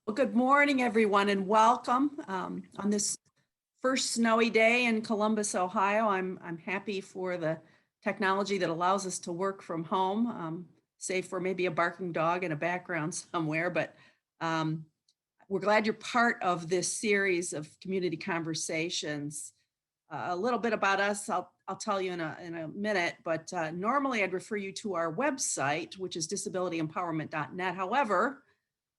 Well, good morning, everyone, and welcome on this first snowy day in Columbus, Ohio. I'm happy for the technology that allows us to work from home, save for maybe a barking dog in a background somewhere. But um, we're glad you're part of this series of community conversations. A little bit about us, I'll tell you in a minute, but normally I'd refer you to our website, which is disabilityempowerment.net. However,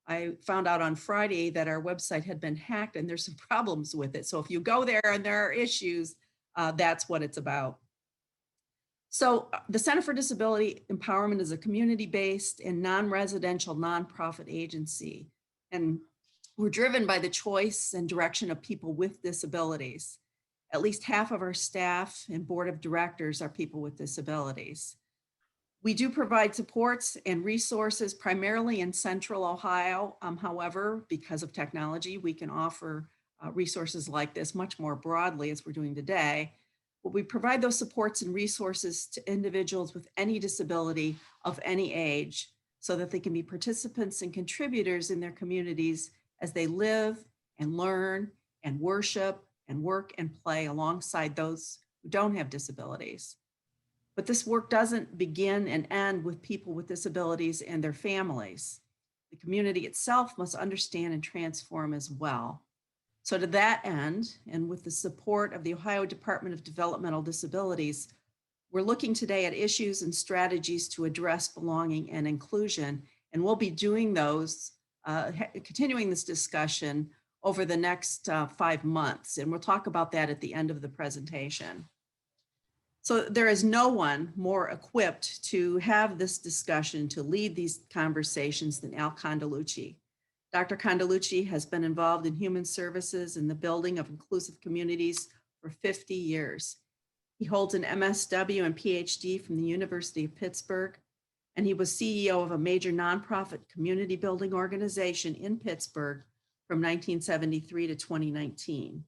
I found out on Friday that our website had been hacked and there's some problems with it. So if you go there and there are issues, that's what it's about. So the Center for Disability Empowerment is a community-based and non-residential nonprofit agency. And we're driven by the choice and direction of people with disabilities. At least half of our staff and board of directors are people with disabilities. We do provide supports and resources primarily in Central Ohio. However, because of technology, we can offer resources like this much more broadly as we're doing today. But we provide those supports and resources to individuals with any disability of any age so that they can be participants and contributors in their communities as they live and learn and worship and work and play alongside those who don't have disabilities. But this work doesn't begin and end with people with disabilities and their families. The community itself must understand and transform as well. So to that end, and with the support of the Ohio Department of Developmental Disabilities, we're looking today at issues and strategies to address belonging and inclusion. And we'll be doing those, continuing this discussion over the next 5 months. And we'll talk about that at the end of the presentation. So there is no one more equipped to have this discussion, to lead these conversations than Al Condeluci. Dr. Condeluci has been involved in human services and the building of inclusive communities for 50 years. He holds an MSW and PhD from the University of Pittsburgh, and he was CEO of a major nonprofit community building organization in Pittsburgh from 1973 to 2019.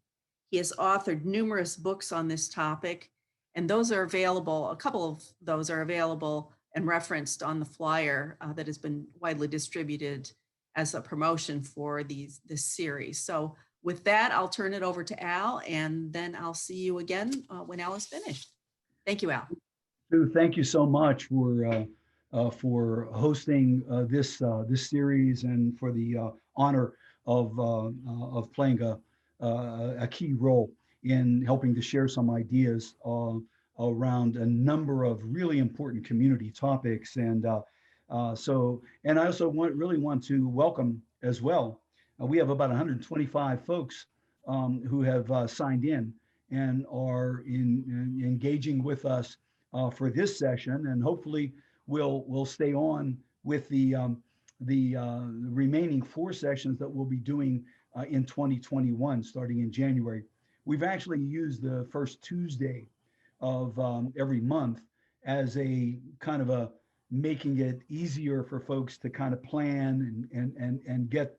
He has authored numerous books on this topic, and those are available, a couple of those are available and referenced on the flyer that has been widely distributed as a promotion for this series. So with that, I'll turn it over to Al, and then I'll see you again when Al is finished. Thank you, Al. Sue, thank you so much for hosting this series and for the honor of playing a key role in helping to share some ideas around a number of really important community topics. And I also really want to welcome as well. We have about 125 folks who have signed in and are engaging with us for this session, and hopefully we'll stay on with the remaining 4 sessions that we'll be doing in 2021, starting in January. We've actually used the first Tuesday of every month as a kind of a making it easier for folks to kind of plan and get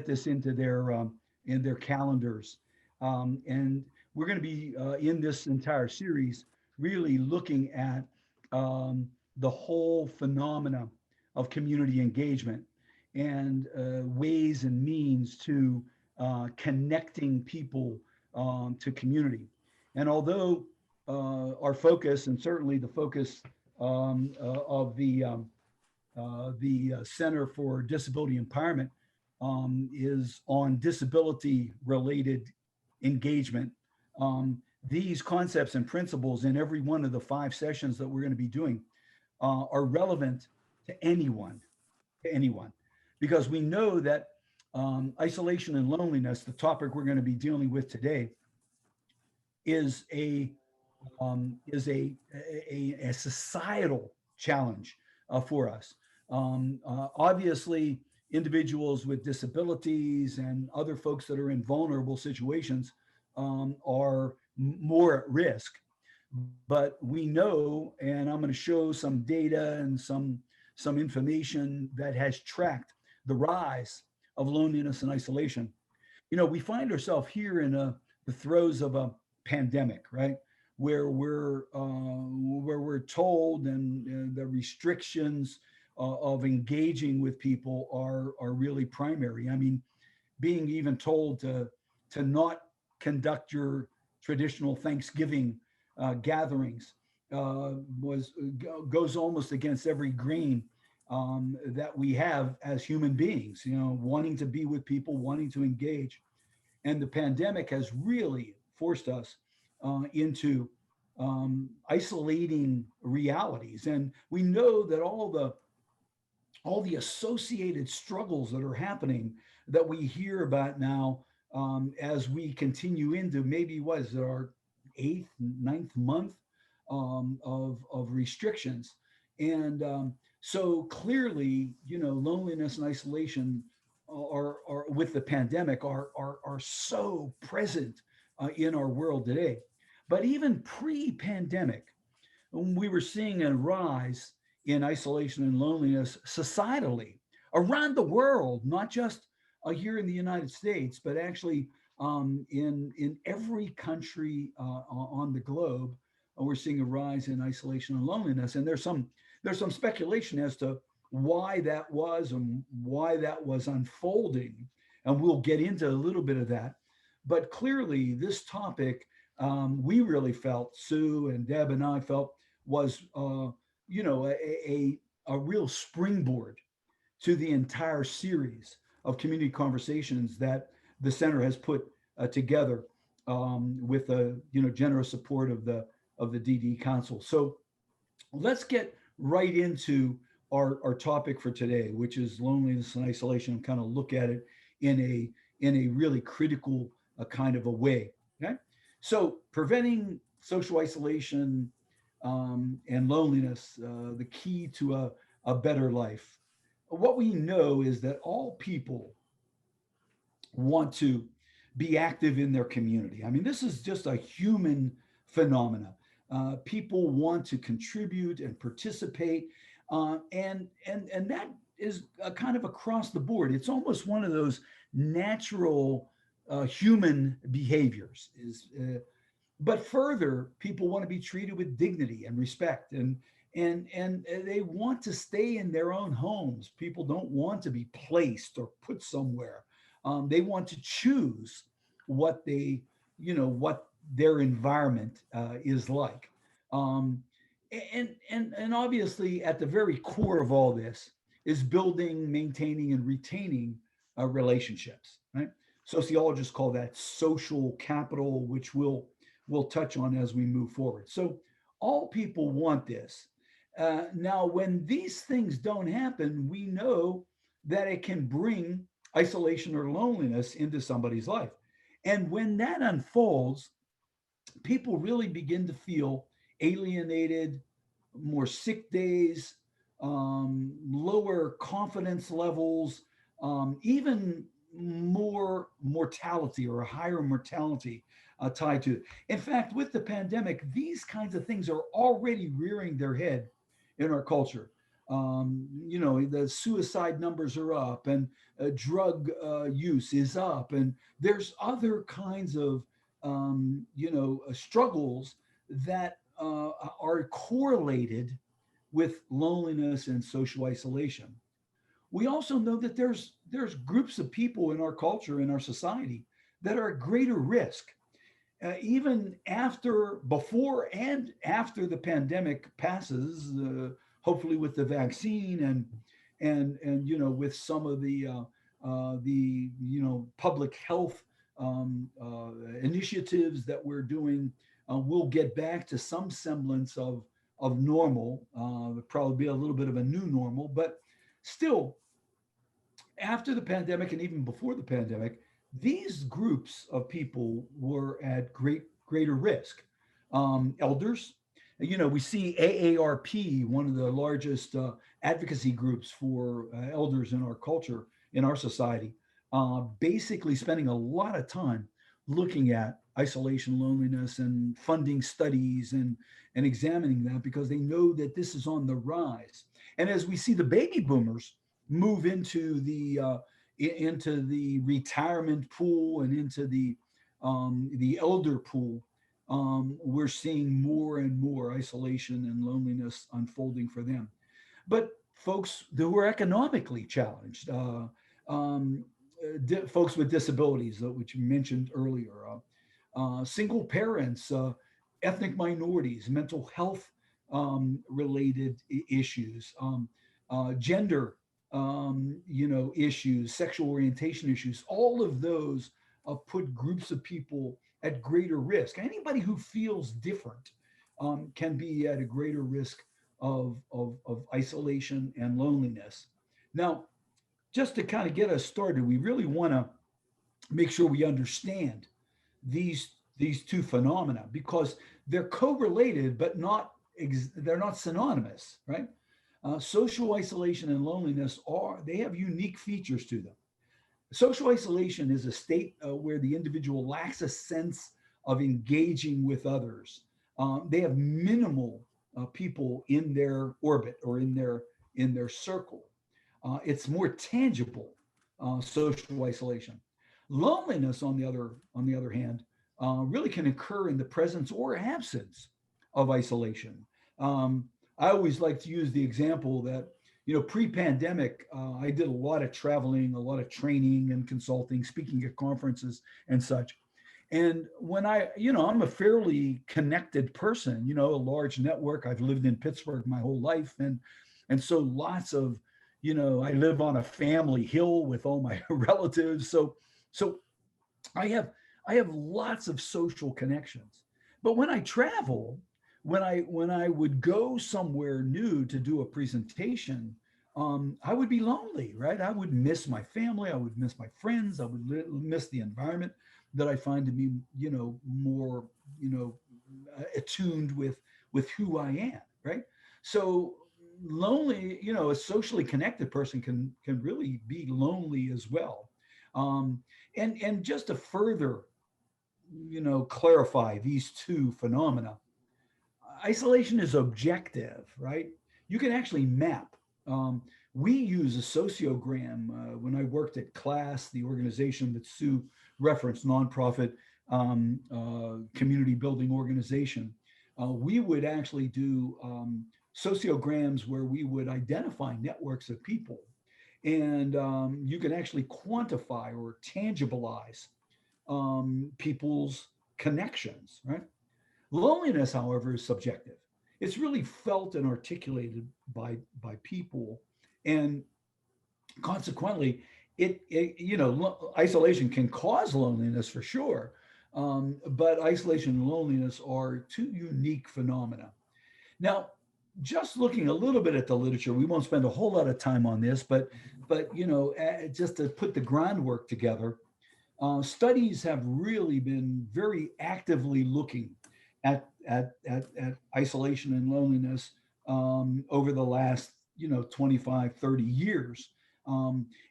this into their calendars. And we're going to be in this entire series really looking at the whole phenomena of community engagement and ways and means to connecting people to community. And although our focus, and certainly the focus of the Center for Disability Empowerment is on disability-related engagement, these concepts and principles in every one of the 5 sessions that we're going to be doing are relevant to anyone, because we know that isolation and loneliness, the topic we're going to be dealing with today, is a societal challenge for us. Obviously, individuals with disabilities and other folks that are in vulnerable situations are more at risk. But we know, and I'm going to show some data and some information that has tracked the rise of loneliness and isolation. You know, we find ourselves here in the throes of a pandemic, right? Where we're told and the restrictions of engaging with people are really primary. I mean, being even told to not conduct your traditional Thanksgiving gatherings was goes almost against every grain that we have as human beings. You know, wanting to be with people, wanting to engage, and the pandemic has really forced us into isolating realities, and we know that all the associated struggles that are happening that we hear about now as we continue into maybe what is it, our eighth, ninth month of restrictions. And so clearly, you know, loneliness and isolation are with the pandemic are so present in our world today. But even pre-pandemic, we were seeing a rise in isolation and loneliness societally around the world, not just here in the United States, but actually in every country on the globe. We're seeing a rise in isolation and loneliness, and there's some speculation as to why that was and why that was unfolding, and we'll get into a little bit of that. But clearly, this topic we really felt, Sue and Deb and I felt, was you know a real springboard to the entire series of community conversations that the center has put together with the generous support of the DD Council. So let's get right into our topic for today, which is loneliness and isolation, and kind of look at it in a really critical kind of a way. Okay, so preventing social isolation and loneliness, the key to a better life. What we know is that all people want to be active in their community. I mean, this is just a human phenomena. People want to contribute and participate, and that is a kind of across the board. It's almost one of those natural human behaviors. But further, people want to be treated with dignity and respect, and they want to stay in their own homes. People don't want to be placed or put somewhere. They want to choose what they, what their environment is like. Um, and obviously, at the very core of all this is building, maintaining, and retaining relationships. Right? Sociologists call that social capital, which we'll touch on as we move forward. So all people want this. Now, when these things don't happen, we know that it can bring isolation or loneliness into somebody's life. And when that unfolds, people really begin to feel alienated, more sick days, lower confidence levels, even more mortality or a higher mortality tied to it. In fact, with the pandemic, these kinds of things are already rearing their head in our culture. The suicide numbers are up, and drug use is up, and there's other kinds of struggles that are correlated with loneliness and social isolation. We also know that there's groups of people in our culture, in our society, that are at greater risk, even after, before, and after the pandemic passes. Hopefully, with the vaccine and with some of the public health initiatives that we're doing, we'll get back to some semblance of normal. Probably be a little bit of a new normal, but still, after the pandemic and even before the pandemic, these groups of people were at greater risk. Elders, we see AARP, one of the largest advocacy groups for elders in our culture, in our society, basically spending a lot of time looking at isolation, loneliness, and funding studies and examining that, because they know that this is on the rise. And as we see the baby boomers move into the retirement pool and into the elder pool, we're seeing more and more isolation and loneliness unfolding for them. But folks who are economically challenged, folks with disabilities, which you mentioned earlier, single parents, ethnic minorities, mental health related issues, gender, issues, sexual orientation issues. All of those put groups of people at greater risk. Anybody who feels different can be at a greater risk of isolation and loneliness. Now, just to kind of get us started, we really want to make sure we understand these two phenomena because they're correlated, but they're not synonymous, right? Social isolation and loneliness they have unique features to them. Social isolation is a state where the individual lacks a sense of engaging with others. They have minimal people in their orbit or in their circle. It's more tangible social isolation. Loneliness, on the other hand, really can occur in the presence or absence of isolation. I always like to use the example that pre-pandemic, I did a lot of traveling, a lot of training and consulting, speaking at conferences and such. And when I'm a fairly connected person, a large network. I've lived in Pittsburgh my whole life, and so lots of, I live on a family hill with all my relatives. So I have I have lots of social connections. But when I travel, when I would go somewhere new to do a presentation, I would be lonely, right? I would miss my family, I would miss my friends, I would miss the environment that I find to be, more, attuned with who I am, right? So lonely, a socially connected person can really be lonely as well. Um, and just to further, clarify these two phenomena, isolation is objective, right? You can actually map. We use a sociogram. When I worked at CLASS, the organization that Sue referenced, nonprofit community building organization, we would actually do sociograms where we would identify networks of people. And you can actually quantify or tangibilize people's connections, right? Loneliness, however, is subjective. It's really felt and articulated by people, and consequently, isolation can cause loneliness for sure. But isolation and loneliness are two unique phenomena. Now, just looking a little bit at the literature, we won't spend a whole lot of time on this, but just to put the groundwork together, studies have really been very actively looking at isolation and loneliness over the last 25, 30 years.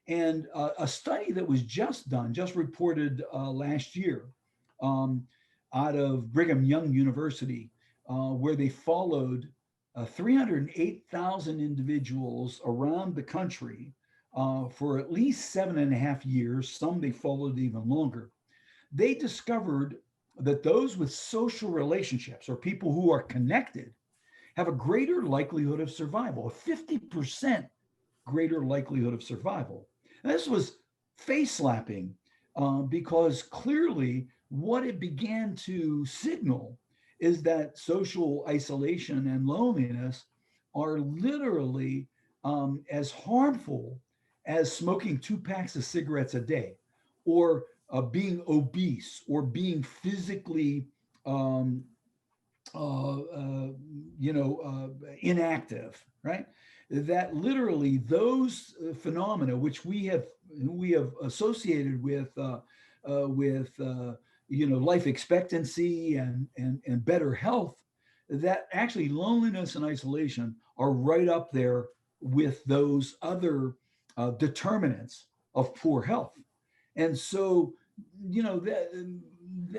And a study that was just reported last year um, out of Brigham Young University, where they followed 308,000 individuals around the country for at least 7.5 years. Some they followed even longer. They discovered that those with social relationships or people who are connected have a greater likelihood of survival, a 50% greater likelihood of survival. And this was face slapping because clearly what it began to signal is that social isolation and loneliness are literally as harmful as smoking 2 packs of cigarettes a day, or being obese, or being physically um, inactive, right? That literally those phenomena, which we have associated with life expectancy and better health, that actually loneliness and isolation are right up there with those other determinants of poor health. And so,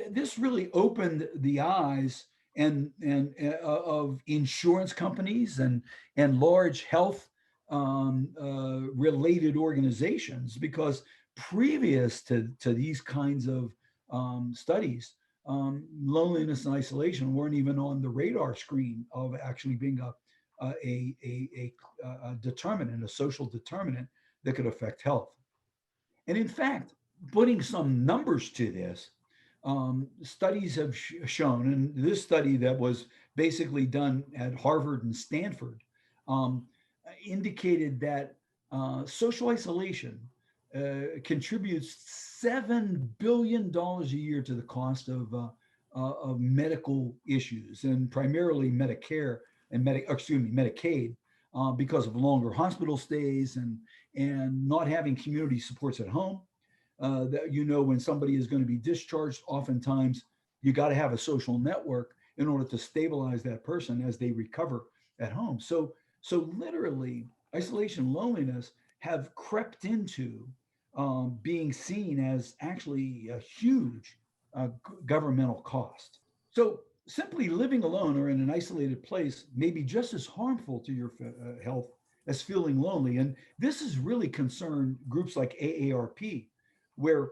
this really opened the eyes of insurance companies and large health related organizations, because previous to these kinds of studies, loneliness and isolation weren't even on the radar screen of actually being a determinant, a social determinant that could affect health. And in fact, putting some numbers to this, studies have shown, and this study that was basically done at Harvard and Stanford um, indicated that social isolation contributes $7 billion a year to the cost of medical issues, and primarily Medicare and Medicaid, because of longer hospital stays and not having community supports at home. That when somebody is going to be discharged, oftentimes you got to have a social network in order to stabilize that person as they recover at home. So literally, isolation, loneliness have crept into being seen as actually a huge governmental cost. So simply living alone or in an isolated place may be just as harmful to your health as feeling lonely. And this has really concerned groups like AARP, where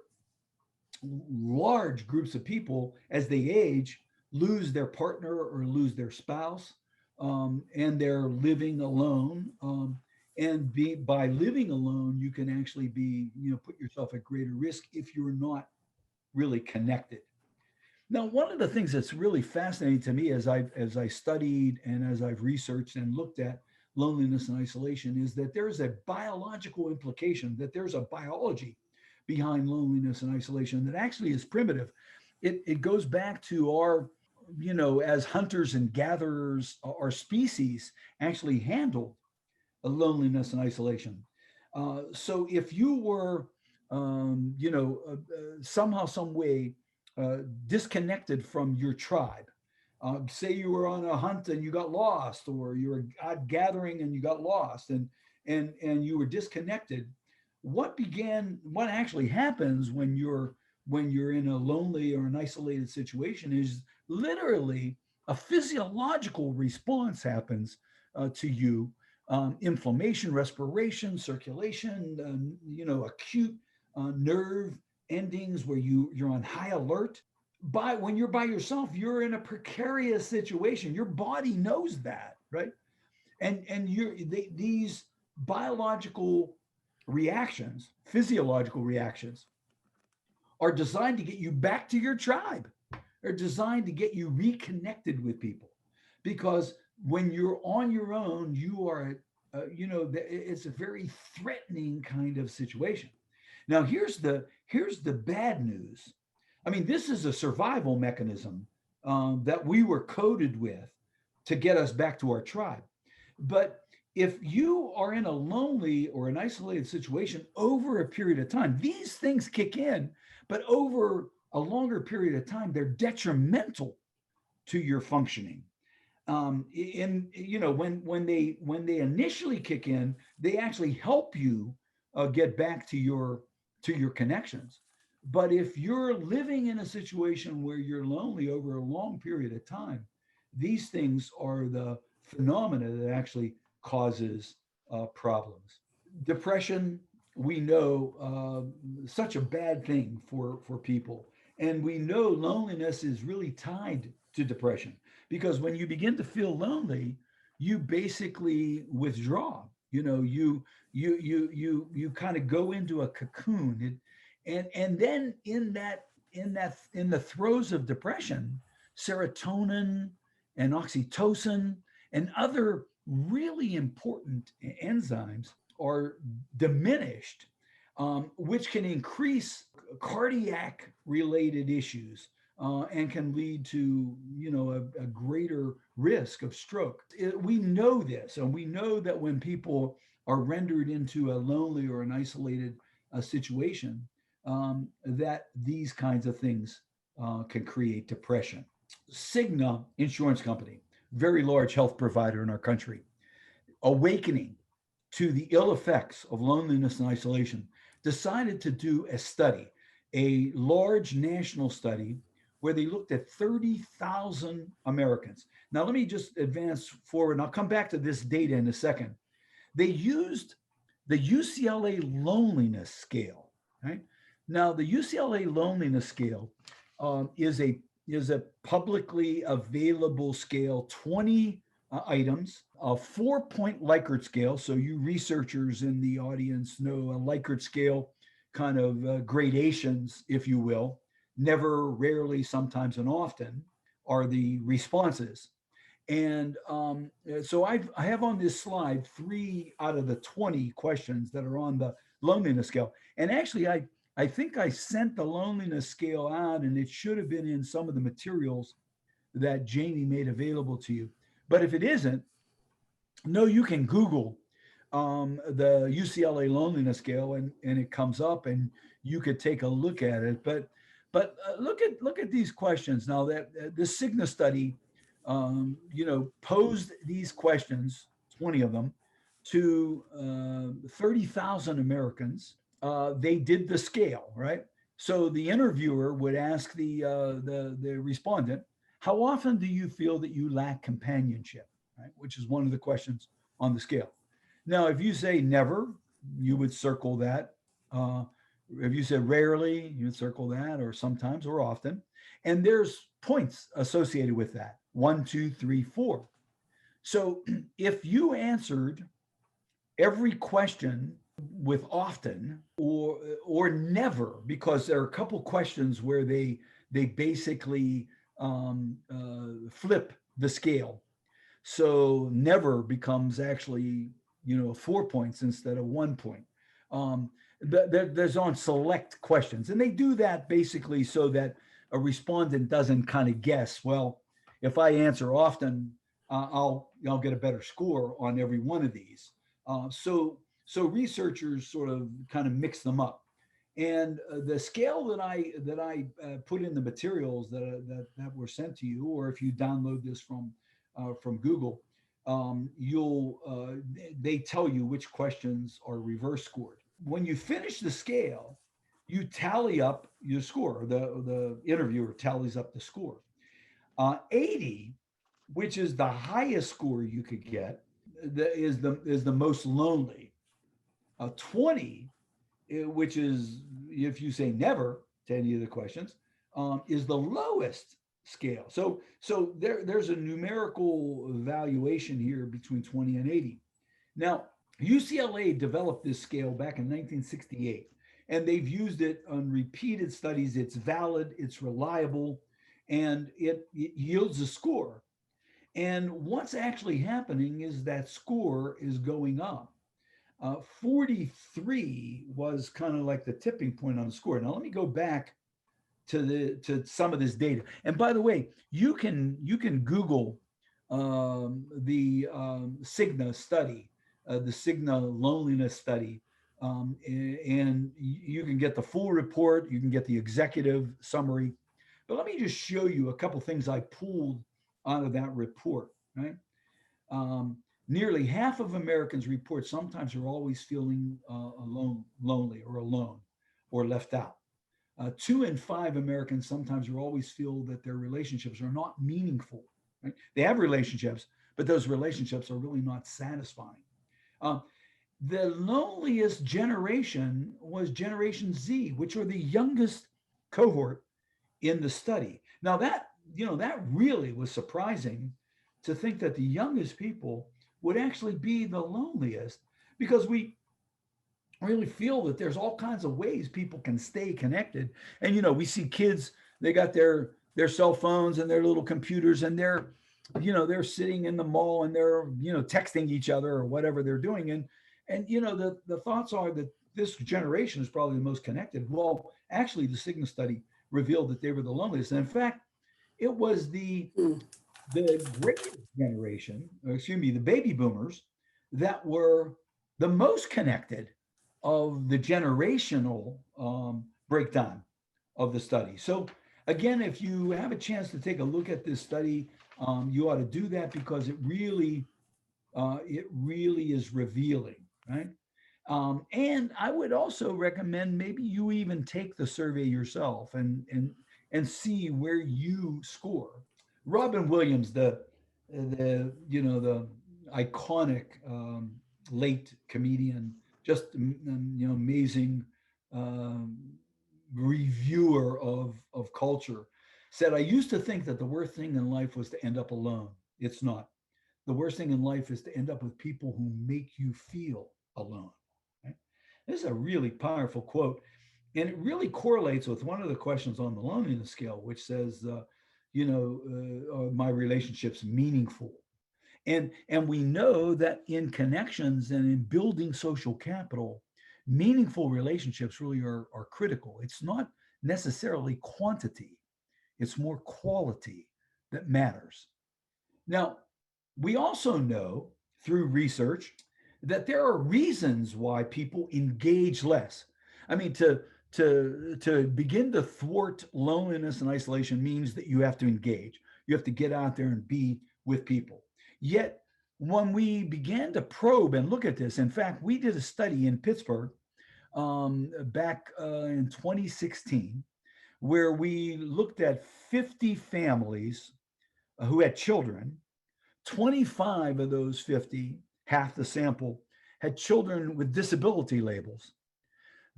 large groups of people, as they age, lose their partner or lose their spouse, and they're living alone. By living alone, you can actually put yourself at greater risk if you're not really connected. Now, one of the things that's really fascinating to me as I studied and as I've researched and looked at loneliness and isolation is that there's a biological implication, that there's a biology behind loneliness and isolation that actually is primitive. It goes back to our, as hunters and gatherers, our species actually handled loneliness and isolation. So if you were, somehow, some way disconnected from your tribe, say you were on a hunt and you got lost, or you were out gathering and you got lost, and you were disconnected. What actually happens when you're in a lonely or an isolated situation is literally a physiological response happens to you. Inflammation, respiration, circulation, acute nerve endings where you're on high alert. When you're by yourself, you're in a precarious situation. Your body knows that, right? And these biological reactions, physiological reactions, are designed to get you back to your tribe. They're designed to get you reconnected with people, because when you're on your own, you are, it's a very threatening kind of situation. Now, here's the bad news. I mean, this is a survival mechanism that we were coded with to get us back to our tribe. But if you are in a lonely or an isolated situation over a period of time, these things kick in, but over a longer period of time, they're detrimental to your functioning. When they initially kick in, they actually help you get back to your connections. But if you're living in a situation where you're lonely over a long period of time, these things are the phenomena that actually causes problems. Depression, we know, such a bad thing for people, and we know loneliness is really tied to depression, because when you begin to feel lonely, you basically withdraw. You kind of go into a cocoon, and then in the throes of depression, serotonin and oxytocin and other really important enzymes are diminished, which can increase cardiac related issues, and can lead to a greater risk of stroke. We know this, and we know that when people are rendered into a lonely or an isolated situation, that these kinds of things can create depression. Cigna Insurance Company, very large health provider in our country, awakening to the ill effects of loneliness and isolation, decided to do a study, a large national study, where they looked at 30,000 Americans. Now, let me just advance forward, and I'll come back to this data in a second. They used the UCLA loneliness scale, right? Now, the UCLA loneliness scale is a publicly available scale, 20 items, a 4-point Likert scale. So you researchers in the audience know a Likert scale kind of gradations, if you will. Never, rarely, sometimes, and often are the responses. And so I have on this slide 3 out of the 20 questions that are on the loneliness scale. And actually, I think I sent the loneliness scale out, and it should have been in some of the materials that Jamie made available to you. But if it isn't, no, you can Google the UCLA loneliness scale, and it comes up, and you could take a look at it. But look at these questions now. That the Cigna study, posed these questions, 20 of them, to 30,000 Americans. They did the scale, right? So the interviewer would ask the respondent, "How often do you feel that you lack companionship?" Right, which is one of the questions on the scale. Now, if you say never, you would circle that. Uh, if you said rarely, you would circle that, or sometimes, or often. And there's points associated with that: 1, 2, 3, 4. So if you answered every question with often or never, because there are a couple questions where they basically flip the scale. So never becomes actually, 4 points instead of 1 point. Um, there's on select questions, and they do that basically so that a respondent doesn't kind of guess. Well, if I answer often, I'll get a better score on every one of these. So researchers sort of kind of mix them up. And the scale that I put in the materials that were sent to you, or if you download this from Google, you'll they tell you which questions are reverse scored. When you finish the scale, you tally up your score. The interviewer tallies up the score. 80, which is the highest score you could get, is the most lonely. 20, which is, if you say never to any of the questions, is the lowest scale. So there's a numerical valuation here between 20 and 80. Now, UCLA developed this scale back in 1968, and they've used it on repeated studies. It's valid, it's reliable, and it yields a score. And what's actually happening is that score is going up. 43 was kind of like the tipping point on the score. Now let me go back to some of this data. And by the way, you can Google the Cigna study, the Cigna loneliness study, and you can get the full report. You can get the executive summary. But let me just show you a couple things I pulled out of that report. Right. Nearly half of Americans report sometimes or always feeling alone, lonely, or alone, or left out. 2 in 5 Americans sometimes or always feel that their relationships are not meaningful. Right? They have relationships, but those relationships are really not satisfying. Uh, the loneliest generation was Generation Z, which are the youngest cohort in the study. Now that really was surprising, to think that the youngest people would actually be the loneliest, because we really feel that there's all kinds of ways people can stay connected. And we see kids, they got their cell phones and their little computers, and they're sitting in the mall, and they're texting each other or whatever they're doing. And the thoughts are that this generation is probably the most connected. Well, actually, the Cigna study revealed that they were the loneliest. And in fact, it was the greatest generation, or excuse me, the baby boomers, that were the most connected of the generational breakdown of the study. So again, if you have a chance to take a look at this study, you ought to do that, because it really is revealing, right? And I would also recommend maybe you even take the survey yourself and see where you score. Robin Williams, the iconic late comedian, just amazing um, reviewer of culture, said, "I used to think that the worst thing in life was to end up alone. It's not. The worst thing in life is to end up with people who make you feel alone." Right? This is a really powerful quote. And it really correlates with one of the questions on the loneliness scale, which says, are my relationships meaningful? And we know that in connections and in building social capital, meaningful relationships really are critical. It's not necessarily quantity, it's more quality that matters. Now, we also know through research that there are reasons why people engage less. I mean, to begin to thwart loneliness and isolation means that you have to engage. You have to get out there and be with people. Yet, when we began to probe and look at this, in fact, we did a study in Pittsburgh back in 2016 where we looked at 50 families who had children. 25 of those 50, half the sample, had children with disability labels.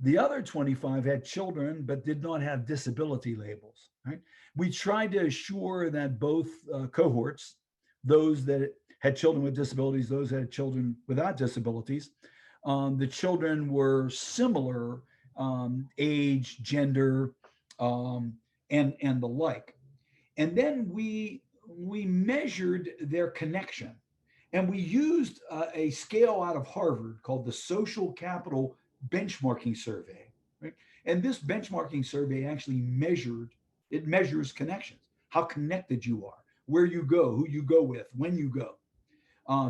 The other 25 had children but did not have disability labels. Right? We tried to assure that both cohorts, those that had children with disabilities, those that had children without disabilities, the children were similar age, gender, um, and the like. And then we measured their connection, and we used a scale out of Harvard called the Social Capital Benchmarking Survey. Right? And this benchmarking survey actually measures connections, how connected you are, where you go, who you go with, when you go.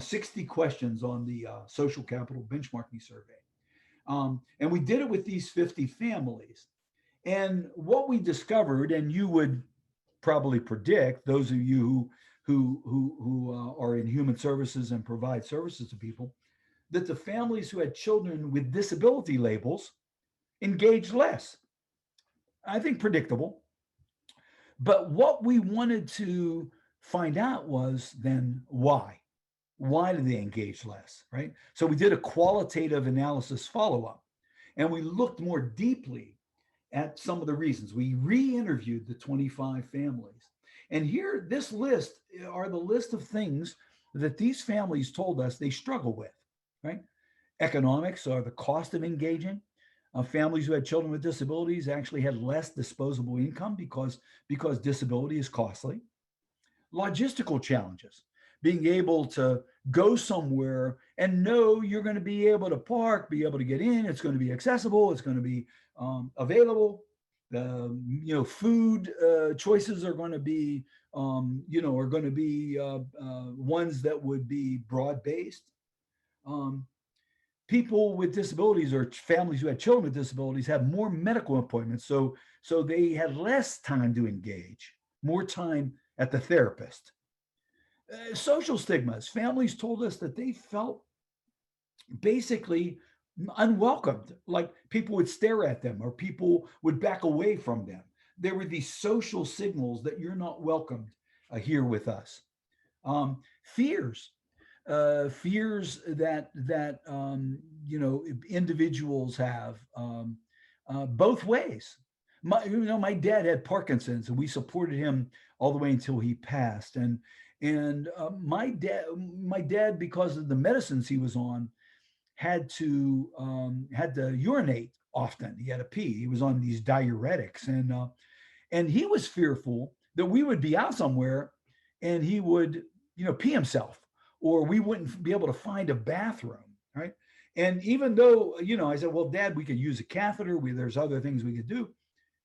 60 questions on the Social Capital Benchmarking Survey. And we did it with these 50 families. And what we discovered, and you would probably predict, those of you who are in human services and provide services to people, that the families who had children with disability labels engaged less. I think predictable. But what we wanted to find out was then why. Why do they engage less, right? So we did a qualitative analysis follow up, and we looked more deeply at some of the reasons. We re-interviewed the 25 families. And here, this list are the list of things that these families told us they struggle with, right? Economics, or the cost of engaging. Families who had children with disabilities actually had less disposable income because disability is costly. Logistical challenges, being able to go somewhere and know you're going to be able to park, be able to get in, it's going to be accessible, it's going to be available. Food choices are going to be, ones that would be broad based. Um, People with disabilities or families who had children with disabilities have more medical appointments, so they had less time to engage, more time at the therapist. Social stigmas. Families told us that they felt basically unwelcomed, like people would stare at them or people would back away from them. There were these social signals that you're not welcomed here with us. Fears, fears that individuals have both ways. My dad had Parkinson's, and we supported him all the way until he passed. And my dad, because of the medicines he was on, had to urinate often. He had to pee. He was on these diuretics, and he was fearful that we would be out somewhere and he would pee himself, or we wouldn't be able to find a bathroom, right? And even though I said, well, Dad, we could use a catheter. There's other things we could do.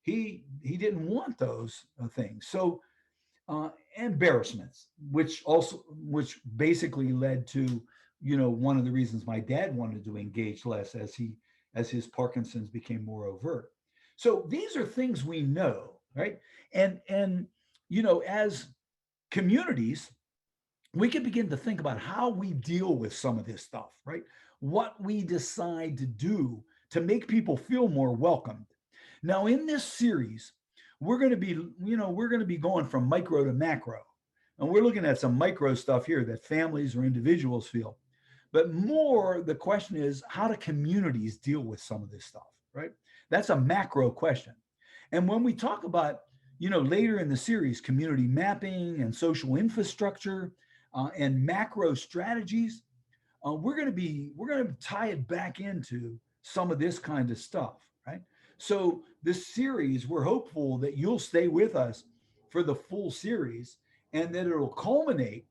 He didn't want those things. So embarrassments, which basically led to one of the reasons my dad wanted to engage less as his Parkinson's became more overt. So these are things we know, right? And as communities, we can begin to think about how we deal with some of this stuff, right? What we decide to do to make people feel more welcomed. Now, in this series, we're going to be going from micro to macro, and we're looking at some micro stuff here that families or individuals feel. But more, the question is, how do communities deal with some of this stuff, right? That's a macro question. And when we talk about, later in the series, community mapping and social infrastructure and macro strategies, we're going to tie it back into some of this kind of stuff, right? So this series, we're hopeful that you'll stay with us for the full series and that it'll culminate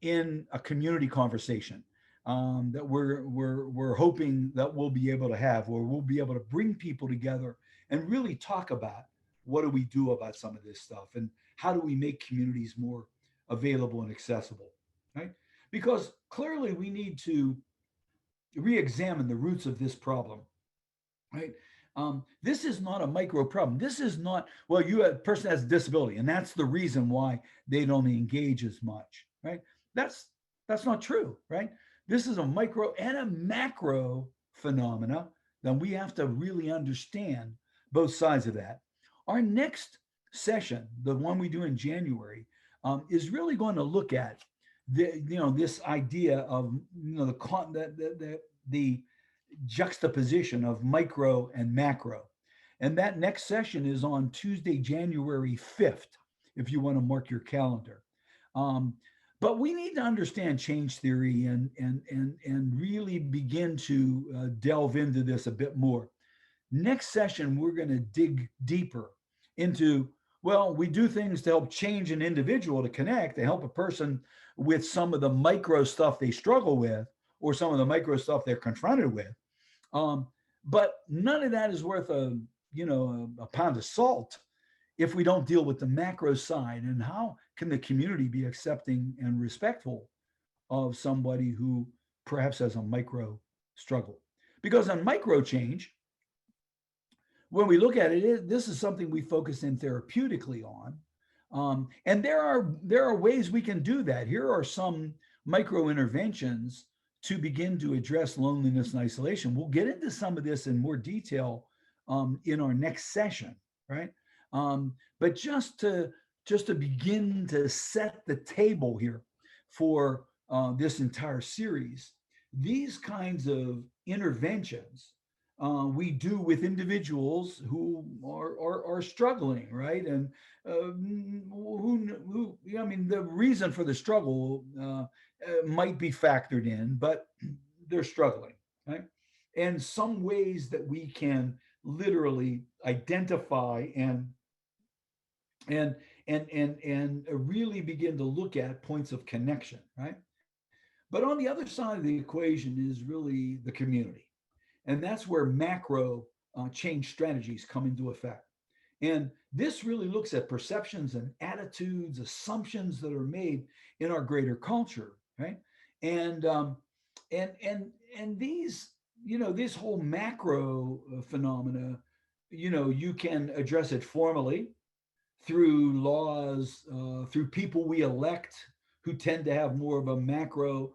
in a community conversation that we're hoping that we'll be able to have, where we'll be able to bring people together and really talk about what do we do about some of this stuff and how do we make communities more available and accessible, right? Because clearly we need to re-examine the roots of this problem, right? This is not a micro problem. This is not, well, you a person has a disability, and that's the reason why they don't engage as much, right? That's that's not true, right? This is a micro and a macro phenomena that we have to really understand both sides of that. Our next session, the one we do in January, is really going to look at this idea of the juxtaposition of micro and macro. And that next session is on Tuesday, January 5th, if you want to mark your calendar. Um, but we need to understand change theory and really begin to delve into this a bit more. Next session, we're going to dig deeper into, well, we do things to help change an individual to connect, to help a person with some of the micro stuff they struggle with or some of the micro stuff they're confronted with. Um, but none of that is worth a pound of salt if we don't deal with the macro side. And how can the community be accepting and respectful of somebody who perhaps has a micro struggle? Because on micro change, when we look at it, this is something we focus in therapeutically on. And there are ways we can do that. Here are some micro interventions to begin to address loneliness and isolation. We'll get into some of this in more detail in our next session, right? But just to begin to set the table here for this entire series, these kinds of interventions we do with individuals who are struggling, right? And I mean, the reason for the struggle might be factored in, but they're struggling, right? And some ways that we can literally identify and and really begin to look at points of connection, right? But on the other side of the equation is really the community, and that's where macro change strategies come into effect. And this really looks at perceptions and attitudes, assumptions that are made in our greater culture, right? And and these, this whole macro phenomena, you can address it formally through laws, through people we elect who tend to have more of a macro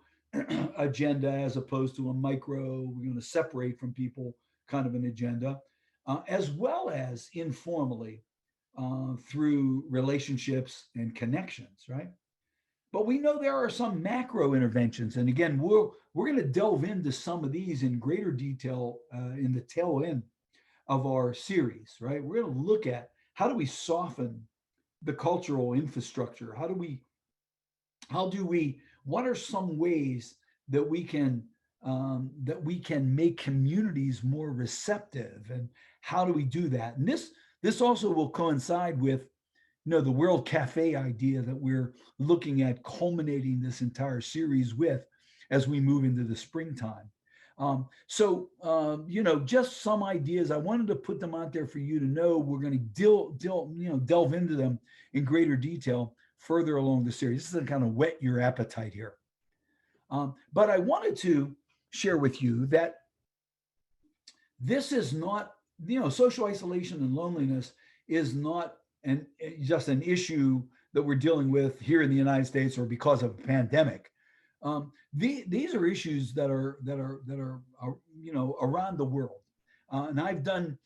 agenda as opposed to a micro, we're going to separate from people kind of an agenda, as well as informally through relationships and connections, right? But we know there are some macro interventions, and again, we're going to delve into some of these in greater detail in the tail end of our series, right? We're going to look at how do we soften the cultural infrastructure? What are some ways that we can make communities more receptive, and how do we do that? And this also will coincide with the World Cafe idea that we're looking at culminating this entire series with as we move into the springtime. Just some ideas. I wanted to put them out there for you to know. We're going to delve into them in greater detail further along the series. This is to kind of whet your appetite here. But I wanted to share with you that this is not, social isolation and loneliness is not just an issue that we're dealing with here in the United States or because of a pandemic. These are issues that are around the world, and I've done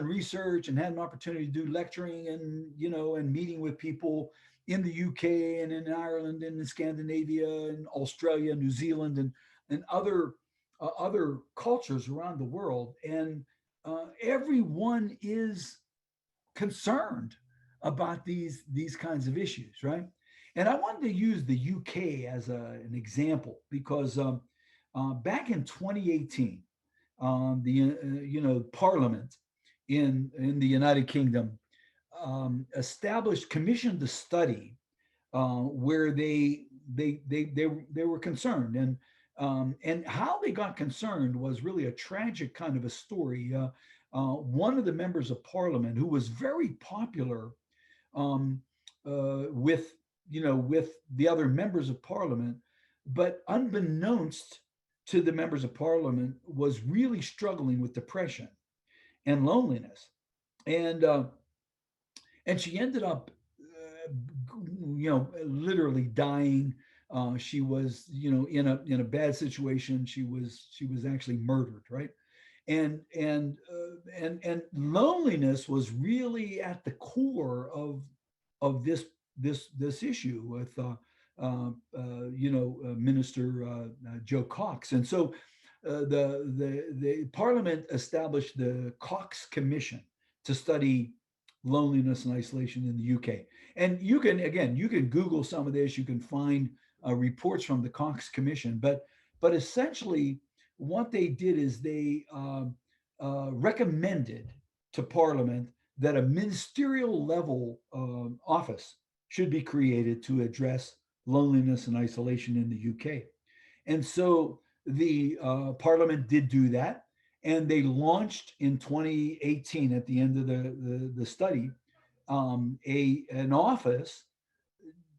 research and had an opportunity to do lecturing and meeting with people in the UK and in Ireland and in Scandinavia and Australia, New Zealand, and other cultures around the world, and everyone is concerned about these kinds of issues, right? And I wanted to use the UK as an example because back in 2018, the Parliament in the United Kingdom commissioned a study where they were concerned, and how they got concerned was really a tragic kind of a story. One of the members of parliament, who was very popular um, with with the other members of parliament, but unbeknownst to the members of parliament, was really struggling with depression and loneliness, and uh, and she ended up, literally dying. She was, in a bad situation. She was actually murdered, right? And loneliness was really at the core of this issue with Minister Joe Cox. And so the Parliament established the Cox Commission to study loneliness and isolation in the UK. And you can Google some of this. You can find reports from the Cox Commission, but essentially what they did is they recommended to Parliament that a ministerial level office should be created to address loneliness and isolation in the UK. And so the Parliament did do that, and they launched in 2018, at the end of the study, an office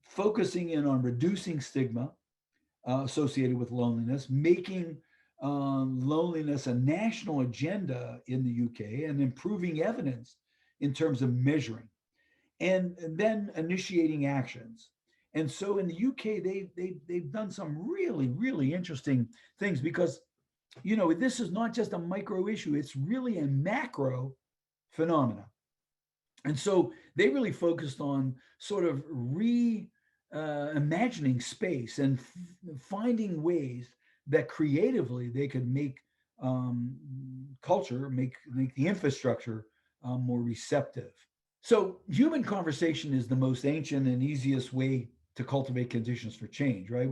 focusing in on reducing stigma associated with loneliness, making loneliness a national agenda in the UK, and improving evidence in terms of measuring, and then initiating actions. And so in the UK, they've done some really, really interesting things, because this is not just a micro issue; it's really a macro phenomena. And so they really focused on sort of imagining space, and finding ways that creatively they could make culture, make the infrastructure more receptive. So human conversation is the most ancient and easiest way to cultivate conditions for change, right?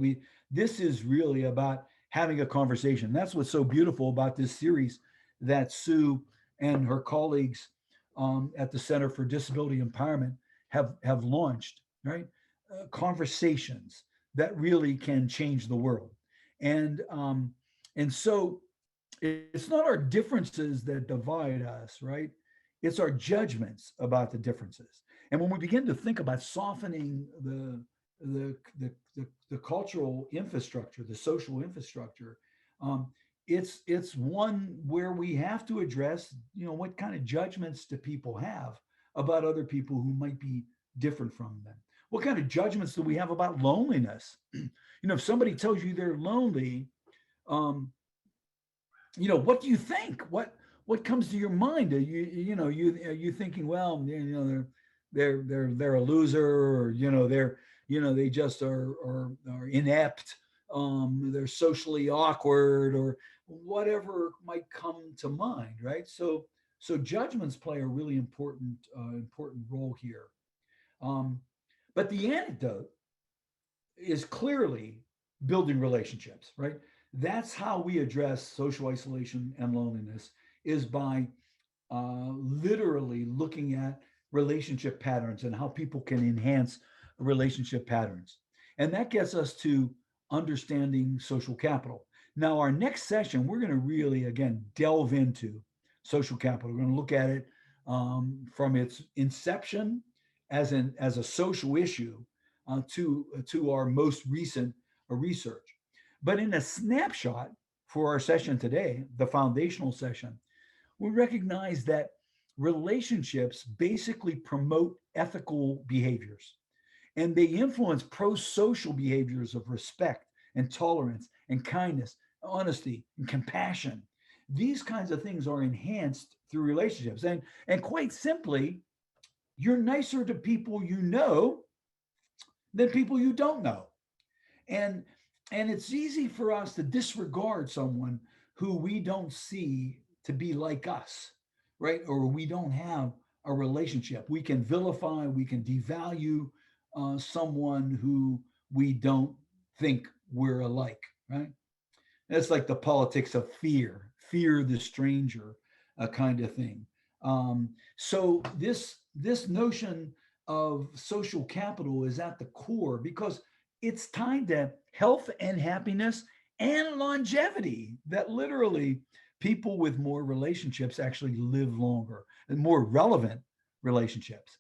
This is really about having a conversation. That's what's so beautiful about this series that Sue and her colleagues at the Center for Disability Empowerment have launched, right? Conversations that really can change the world. And so it's not our differences that divide us, right? It's our judgments about the differences. And when we begin to think about softening the cultural infrastructure, the social infrastructure, um, it's one where we have to address, what kind of judgments do people have about other people who might be different from them? What kind of judgments do we have about loneliness? If somebody tells you they're lonely, um, what do you think? What comes to your mind? Are you thinking, well, they're a loser, or they just are inept, they're socially awkward, or whatever might come to mind, right? So judgments play a really important role here. Um, but the antidote is clearly building relationships, right? That's how we address social isolation and loneliness, is by literally looking at relationship patterns and how people can enhance relationship patterns. And that gets us to understanding social capital. Now, our next session, we're going to really, again, delve into social capital. We're going to look at it from its inception as a social issue to our most recent research. But in a snapshot for our session today, the foundational session, we recognize that relationships basically promote ethical behaviors, and they influence pro-social behaviors of respect and tolerance and kindness, honesty and compassion. These kinds of things are enhanced through relationships. And quite simply, you're nicer to people you know than people you don't know. And it's easy for us to disregard someone who we don't see to be like us, right? Or we don't have a relationship. We can vilify, we can devalue someone who we don't think we're alike, right? That's like the politics of fear the stranger kind of thing. So this notion of social capital is at the core because it's tied to health and happiness and longevity. That literally people with more relationships actually live longer and more relevant relationships.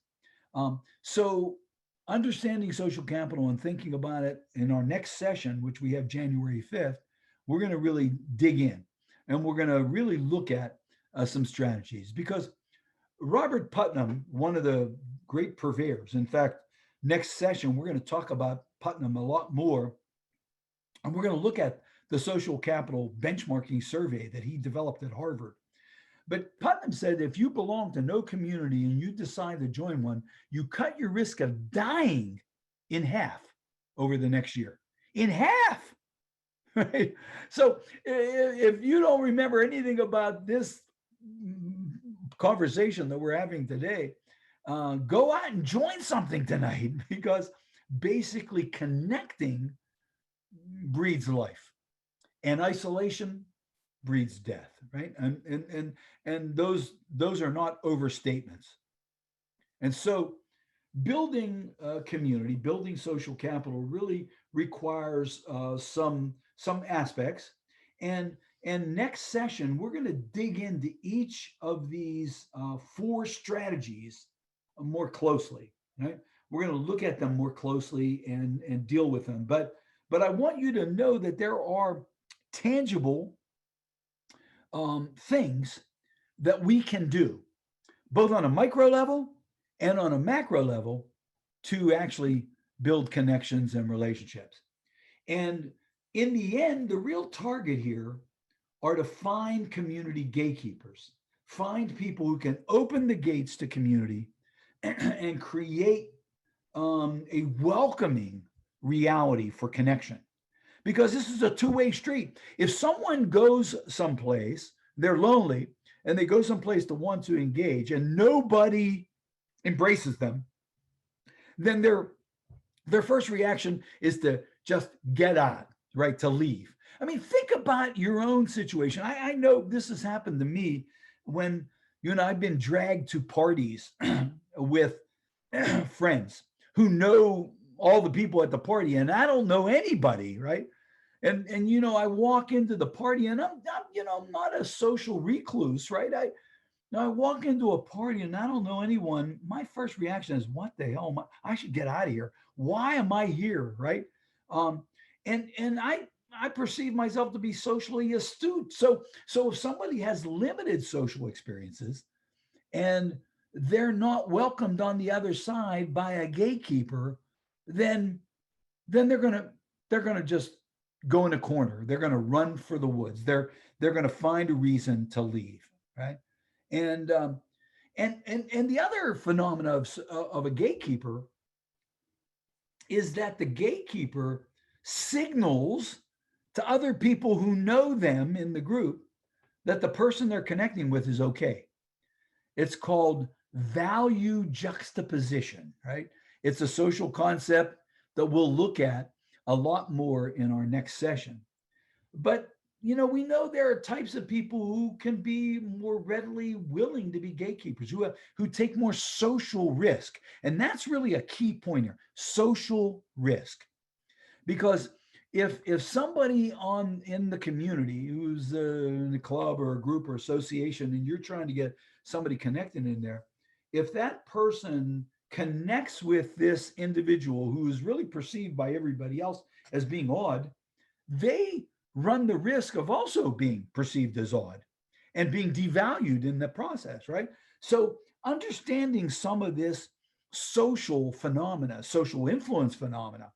So understanding social capital and thinking about it in our next session, which we have January 5th, we're going to really dig in and we're going to really look at some strategies because Robert Putnam, one of the great purveyors, in fact, next session, we're going to talk about Putnam a lot more. And we're going to look at the social capital benchmarking survey that he developed at Harvard. But Putnam said if you belong to no community and you decide to join one, you cut your risk of dying in half over the next year. In half. Right? So if you don't remember anything about this conversation that we're having today, go out and join something tonight because basically connecting breeds life and isolation breeds death, right? And those are not overstatements. And so building a community, building social capital really requires some aspects. And next session, we're going to dig into each of these four strategies more closely. Right? We're going to look at them more closely and deal with them. But I want you to know that there are tangible things that we can do, both on a micro level and on a macro level, to actually build connections and relationships. And in the end, the real target here are to find community gatekeepers, find people who can open the gates to community and create a welcoming reality for connection. Because this is a two-way street. If someone goes someplace, they're lonely, and they go someplace to want to engage, and nobody embraces them, then their first reaction is to just get out, right? To leave. I mean, think about your own situation. I know this has happened to me when I've been dragged to parties with friends who know all the people at the party, and I don't know anybody, right? And I walk into the party, and I'm not a social recluse, right? I walk into a party and I don't know anyone. My first reaction is, "What the hell? I should get out of here. Why am I here?" Right? Um, and I perceive myself to be socially astute. So if somebody has limited social experiences and they're not welcomed on the other side by a gatekeeper, then they're gonna just go in a corner. They're gonna run for the woods. They're gonna find a reason to leave, right? And and the other phenomena of a gatekeeper is that the gatekeeper signals to other people who know them in the group that the person they're connecting with is okay. It's called value juxtaposition, right? It's a social concept that we'll look at a lot more in our next session. But we know there are types of people who can be more readily willing to be gatekeepers, who take more social risk. And that's really a key point here, social risk. Because if somebody in the community who's in a club or a group or association, and you're trying to get somebody connected in there, if that person connects with this individual who is really perceived by everybody else as being odd, they run the risk of also being perceived as odd and being devalued in the process, right? So understanding some of this social phenomena, social influence phenomena,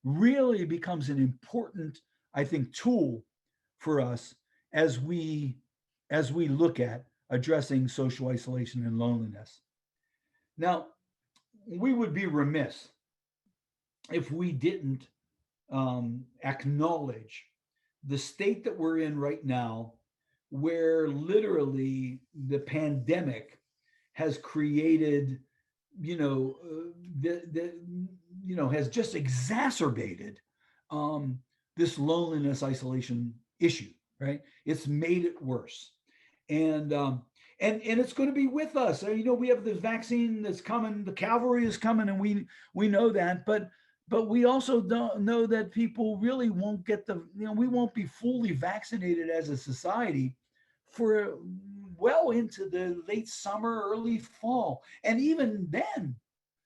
really becomes an important, I think, tool for us as we look at addressing social isolation and loneliness. Now, we would be remiss if we didn't acknowledge the state that we're in right now, where literally the pandemic has created, has just exacerbated this loneliness isolation issue, right? It's made it worse. And and it's going to be with us. You know, we have this vaccine that's coming, the cavalry is coming, and we know that, but we also don't know that people really won't get the, you know, we won't be fully vaccinated as a society for well into the late summer, early fall. And even then,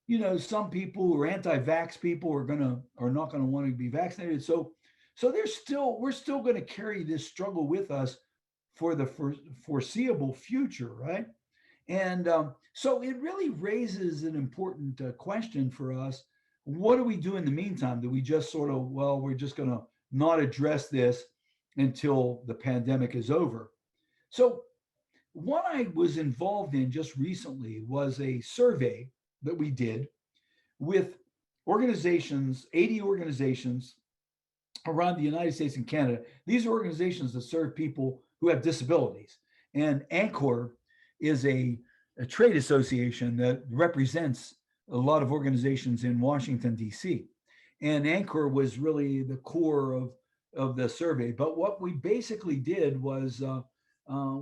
you know, some people who are anti-vax people are not gonna want to be vaccinated. So we're still going to carry this struggle with us for the foreseeable future, right? And so it really raises an important question for us. What do we do in the meantime? Do we just sort of, well, we're just going to not address this until the pandemic is over? So what I was involved in just recently was a survey that we did with organizations, 80 organizations around the United States and Canada. These are organizations that serve people who have disabilities. And ANCOR is a trade association that represents a lot of organizations in Washington, D.C. And ANCOR was really the core of the survey. But what we basically did was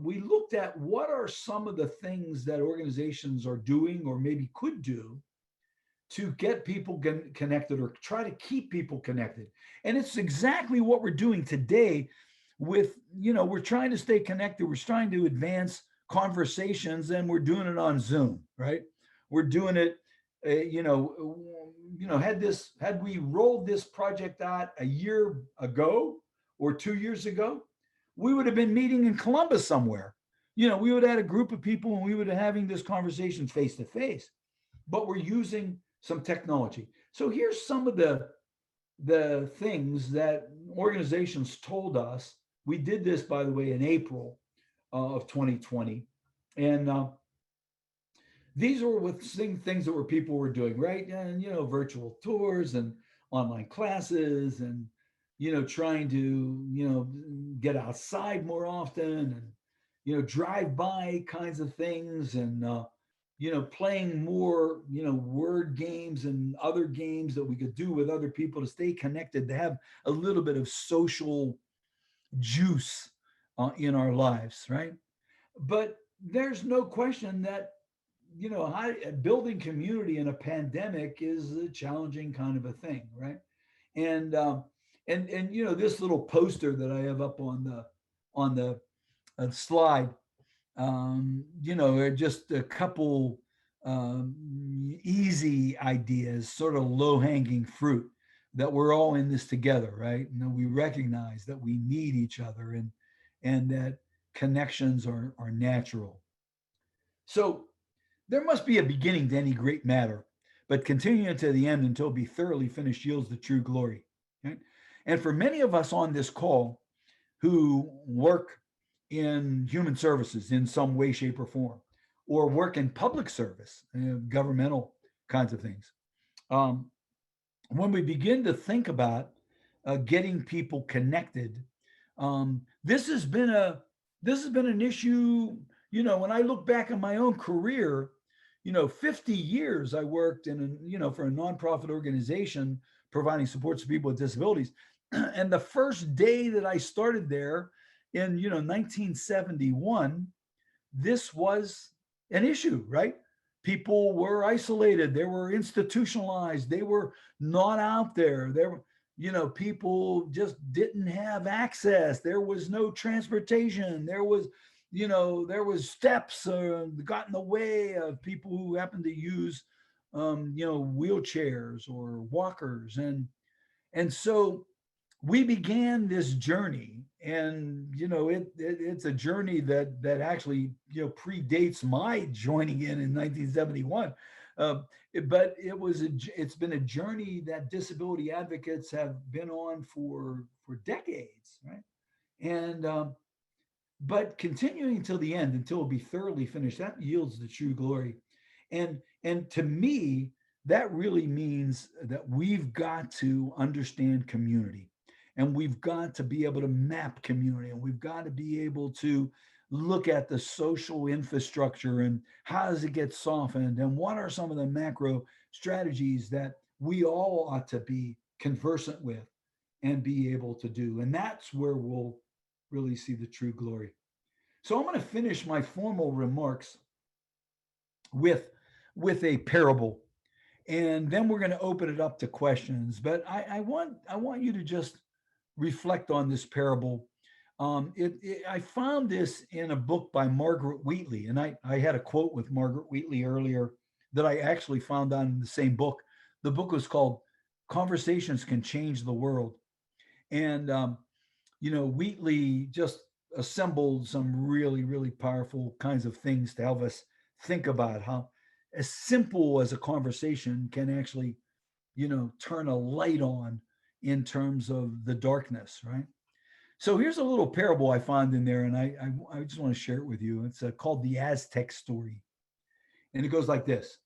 we looked at what are some of the things that organizations are doing or maybe could do to get people connected or try to keep people connected. And it's exactly what we're doing today with, you know, we're trying to stay connected. We're trying to advance conversations and we're doing it on Zoom, right? We're doing it, had we rolled this project out a year ago or 2 years ago, we would have been meeting in Columbus somewhere. You know, we would have had a group of people and we would have having this conversation face to face, but we're using some technology. So here's some of the things that organizations told us. We did this, by the way, in April of 2020, and these were with things that were people were doing, right? And you know, virtual tours and online classes, and you know, trying to get outside more often, and drive by kinds of things, and playing more, word games and other games that we could do with other people to stay connected, to have a little bit of social juice in our lives, right? But there's no question that, building community in a pandemic is a challenging kind of a thing, right? And this little poster that I have up on the slide, just a couple easy ideas, sort of low hanging fruit, that we're all in this together, right? And we recognize that we need each other, and that connections are natural. So there must be a beginning to any great matter, but continuing to the end until be thoroughly finished yields the true glory. Right? And for many of us on this call who work in human services in some way, shape, or form, or work in public service, governmental kinds of things. When we begin to think about getting people connected, this has been an issue. When I look back on my own career, 50 years I worked for a nonprofit organization providing support to people with disabilities. And the first day that I started there in 1971, this was an issue, right? People were isolated, they were institutionalized, they were not out there. People just didn't have access. There was no transportation. There was steps got in the way of people who happened to use wheelchairs or walkers, and so we began this journey, and it's a journey that actually predates my joining in 1971. But it's been a journey that disability advocates have been on for decades, right? And but continuing until the end, until it'll be thoroughly finished, that yields the true glory. And to me, that really means that we've got to understand community, and we've got to be able to map community, and we've got to be able to look at the social infrastructure and how does it get softened, and what are some of the macro strategies that we all ought to be conversant with and be able to do. And that's where we'll really see the true glory. So I'm going to finish my formal remarks with with a parable, and then we're going to open it up to questions. But I want you to just reflect on this parable. I found this in a book by Margaret Wheatley, and I had a quote with Margaret Wheatley earlier that I actually found on the same book. The book was called "Conversations Can Change the World," and Wheatley just assembled some really, really powerful kinds of things to help us think about how as simple as a conversation can actually, turn a light on in terms of the darkness, right? So here's a little parable I found in there, and I just want to share it with you. It's called the Aztec story. And it goes like this.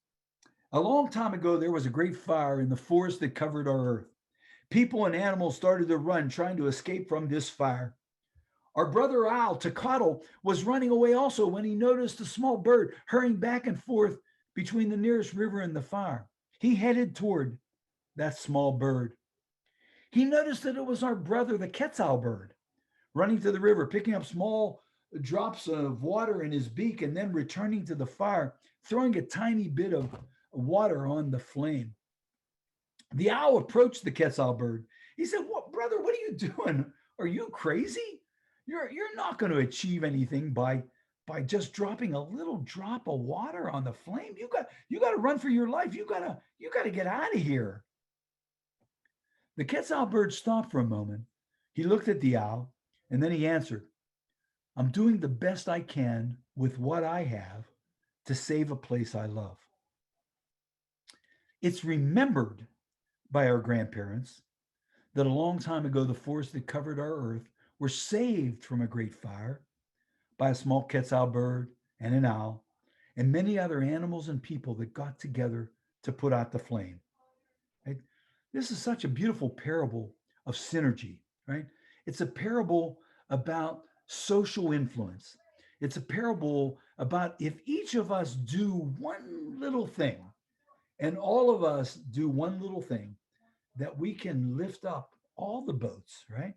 A long time ago, there was a great fire in the forest that covered our earth. People and animals started to run, trying to escape from this fire. Our brother owl, Tecatl, was running away also when he noticed a small bird hurrying back and forth between the nearest river and the fire. He headed toward that small bird. He noticed that it was our brother, the Quetzal bird, running to the river, picking up small drops of water in his beak, and then returning to the fire, throwing a tiny bit of water on the flame. The owl approached the Quetzal bird. He said, "What, brother? What are you doing? Are you crazy? You're not going to achieve anything by just dropping a little drop of water on the flame. You got to run for your life. You got to get out of here." The Quetzal bird stopped for a moment. He looked at the owl, and then he answered, "I'm doing the best I can with what I have to save a place I love." It's remembered by our grandparents that a long time ago, the forests that covered our earth were saved from a great fire by a small Quetzal bird and an owl and many other animals and people that got together to put out the flame. Right? This is such a beautiful parable of synergy, right? It's a parable about social influence. It's a parable about if each of us do one little thing, and all of us do one little thing, that we can lift up all the boats, right?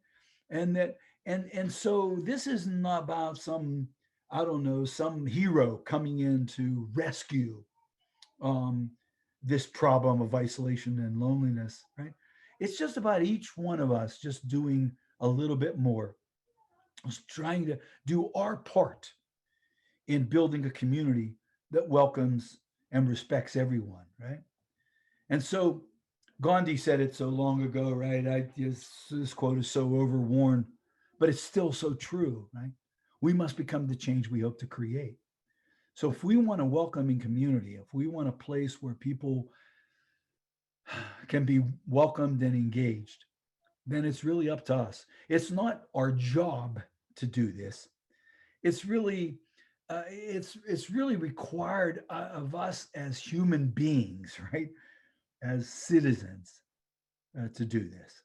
And that and so this is not about some, I don't know, some hero coming in to rescue um, this problem of isolation and loneliness, right? It's just about each one of us just doing a little bit more, just trying to do our part in building a community that welcomes and respects everyone, right? And so Gandhi said it so long ago, right? This quote is so overworn, but it's still so true, right? We must become the change we hope to create. So if we want a welcoming community, if we want a place where people can be welcomed and engaged, then it's really up to us. It's not our job to do this. It's really it's really required of us as human beings, right? As citizens to do this.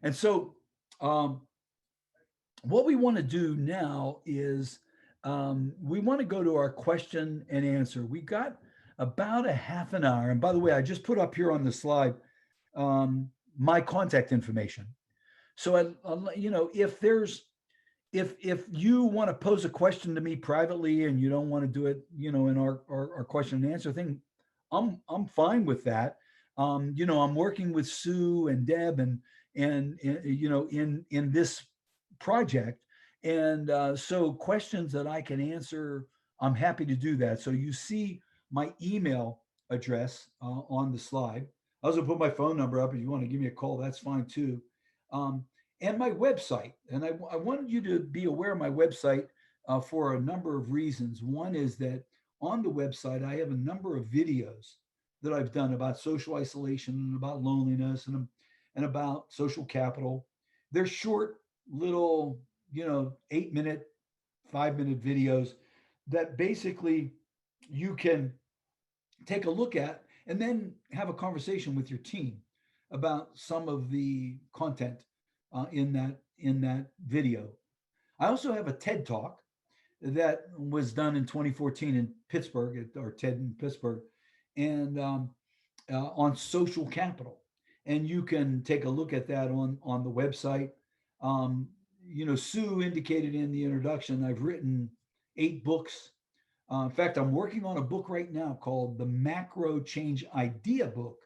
And so, um, what we want to do now is we want to go to our question and answer. We got about a half an hour. And by the way, I just put up here on the slide um, my contact information. So, if there's if you want to pose a question to me privately and you don't want to do it, in our question and answer thing, I'm fine with that. I'm working with Sue and Deb and in this project, and so questions that I can answer, I'm happy to do that. So you see my email address on the slide. I was gonna put my phone number up. If you want to give me a call, that's fine too. Um, and my website. And I wanted you to be aware of my website for a number of reasons. One is that on the website, I have a number of videos that I've done about social isolation and about loneliness and about social capital. They're short, little, 8-minute, 5-minute videos that basically you can take a look at and then have a conversation with your team about some of the content in that video. I also have a TED talk that was done in 2014 in Pittsburgh or TED in Pittsburgh, and on social capital. And you can take a look at that on the website. Um, Sue indicated in the introduction, I've written 8 books. In fact, I'm working on a book right now called the Macro Change Idea Book,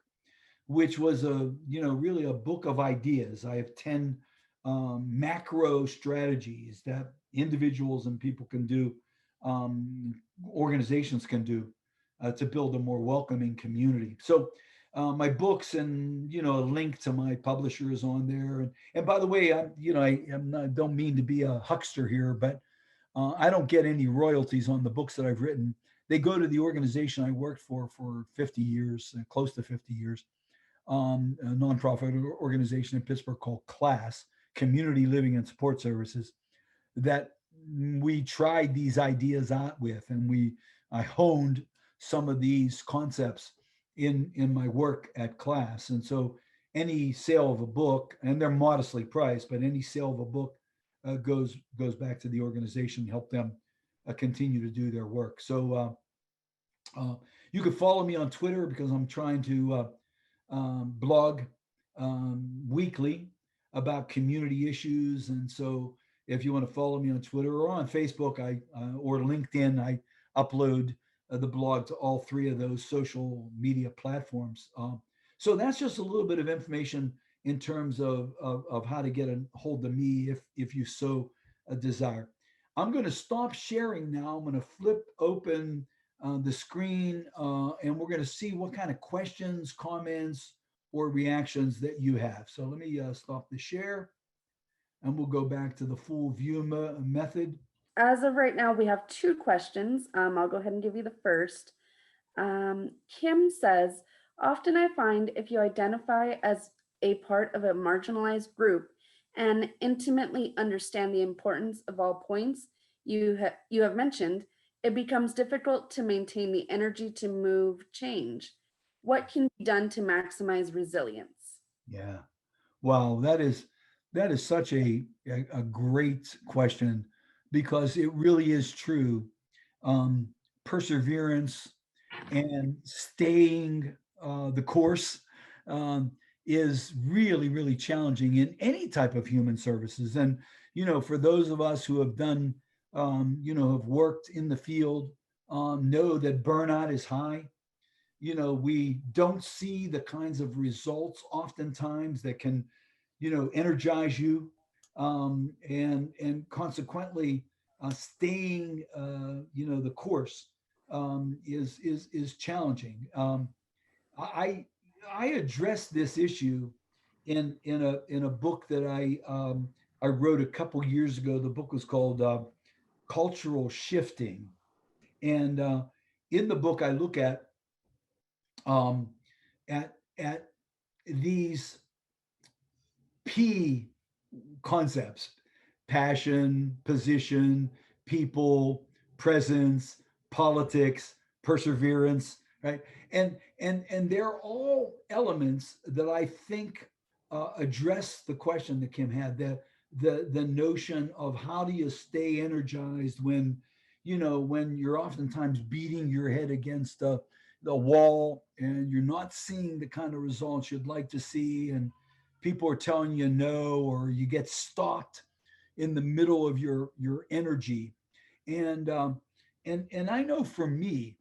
which was really a book of ideas. I have 10 macro strategies that individuals and people can do, um, organizations can do, to build a more welcoming community. So my books and a link to my publisher is on there. And by the way, I'm not, don't mean to be a huckster here, but I don't get any royalties on the books that I've written. They go to the organization I worked for 50 years, close to 50 years, a nonprofit organization in Pittsburgh called CLASS, Community Living and Support Services, that we tried these ideas out with, and I honed some of these concepts in my work at CLASS. And so any sale of a book, and they're modestly priced, but any sale of a book goes back to the organization, help them continue to do their work. So you can follow me on Twitter because I'm trying to blog weekly about community issues. And so if you want to follow me on Twitter or on Facebook, or LinkedIn, I upload the blog to all 3 of those social media platforms. So that's just a little bit of information in terms of how to get a hold of me if you so desire. I'm going to stop sharing now. I'm going to flip open the screen, and we're going to see what kind of questions, comments, or reactions that you have. So let me stop the share, and we'll go back to the full view method. As of right now, we have 2 questions. I'll go ahead and give you the first. Kim says, often I find if you identify as a part of a marginalized group and intimately understand the importance of all points you have mentioned, it becomes difficult to maintain the energy to move change. What can be done to maximize resilience? Yeah. Wow, that is such a great question, because it really is true. Um, Perseverance and staying the course um, is really, really challenging in any type of human services. And for those of us who have done, have worked in the field, know that burnout is high. We don't see the kinds of results oftentimes that can energize you, and consequently staying the course is challenging. I I addressed this issue in a book that I wrote a couple years ago. The book was called Cultural Shifting, and in the book I look um, at these P concepts: passion, position, people, presence, politics, perseverance, right? And they're all elements that I think address the question that Kim had, the notion of how do you stay energized when when you're oftentimes beating your head against the wall and you're not seeing the kind of results you'd like to see, and people are telling you no, or you get stopped in the middle of your energy. And and I know for me,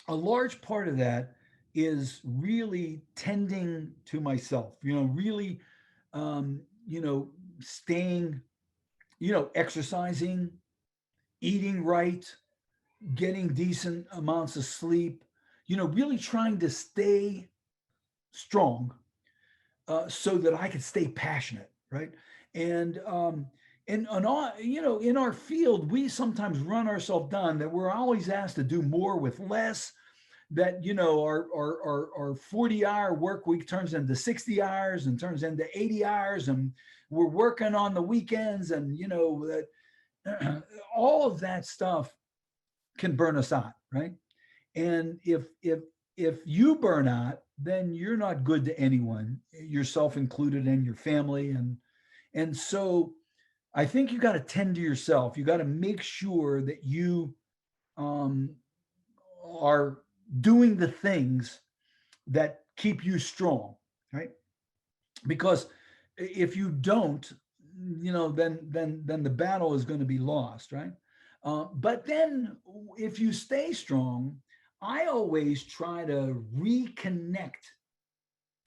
a large part of that is really tending to myself. Really, staying, exercising, eating right, getting decent amounts of sleep. Really trying to stay strong, so that I could stay passionate, right? And and in our field, we sometimes run ourselves down, that we're always asked to do more with less. That our 40-hour work week turns into 60 hours and turns into 80 hours, and we're working on the weekends, and that all of that stuff can burn us out, right? And if you burn out, then you're not good to anyone, yourself included, and your family. And so I think you got to tend to yourself. You got to make sure that you um, are doing the things that keep you strong, right? Because if you don't, then the battle is going to be lost, right? But then if you stay strong, I always try to reconnect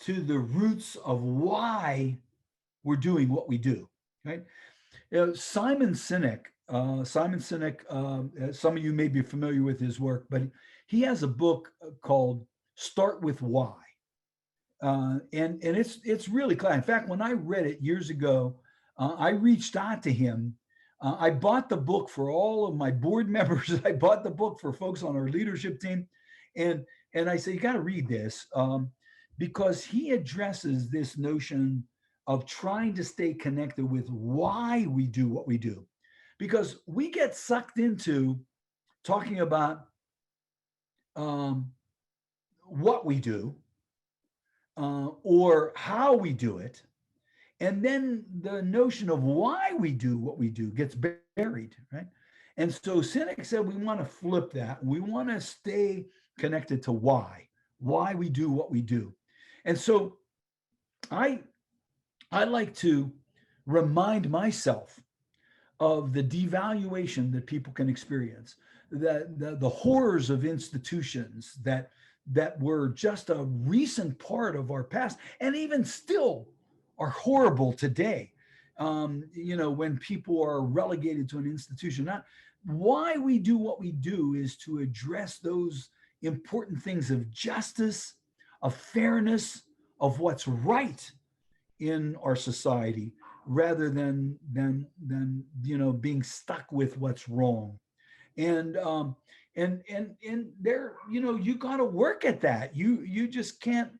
to the roots of why we're doing what we do, right? Simon Sinek, some of you may be familiar with his work, but he has a book called Start With Why. And it's really clear. In fact, when I read it years ago, I reached out to him. I bought the book for all of my board members. I bought the book for folks on our leadership team, and I said, you got to read this, because he addresses this notion of trying to stay connected with why we do what we do, because we get sucked into talking about what we do, or how we do it. And then the notion of why we do what we do gets buried, right? And so Sinek said we want to flip that. We want to stay connected to why we do what we do. And so I like to remind myself of the devaluation that people can experience, the horrors of institutions that were just a recent part of our past, and even still are horrible today. When people are relegated to an institution, not why we do what we do is to address those important things of justice, of fairness, of what's right in our society, rather than being stuck with what's wrong. And there, you got to work at that. You just can't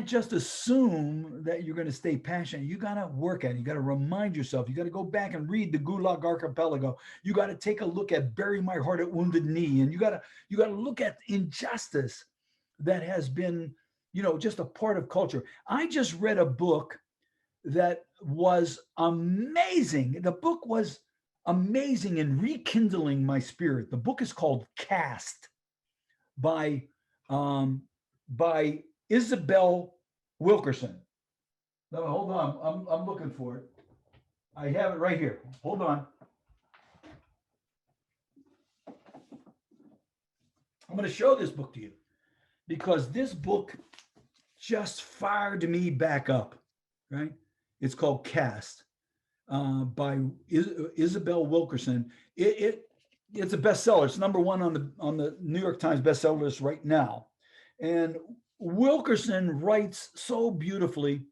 just assume that you're going to stay passionate. You got to work at it. You got to remind yourself. You got to go back and read the Gulag Archipelago. You got to take a look at Bury My Heart at Wounded Knee, and you got to look at injustice that has been, just a part of culture. I just read a book that was amazing. The book was amazing in rekindling my spirit. The book is called Caste by Isabel Wilkerson. No, hold on. I'm looking for it. I have it right here. Hold on. I'm going to show this book to you because this book just fired me back up, right? It's called Caste by Isabel Wilkerson. It's a bestseller. It's number one on the New York Times bestseller list right now. And Wilkerson writes so beautifully,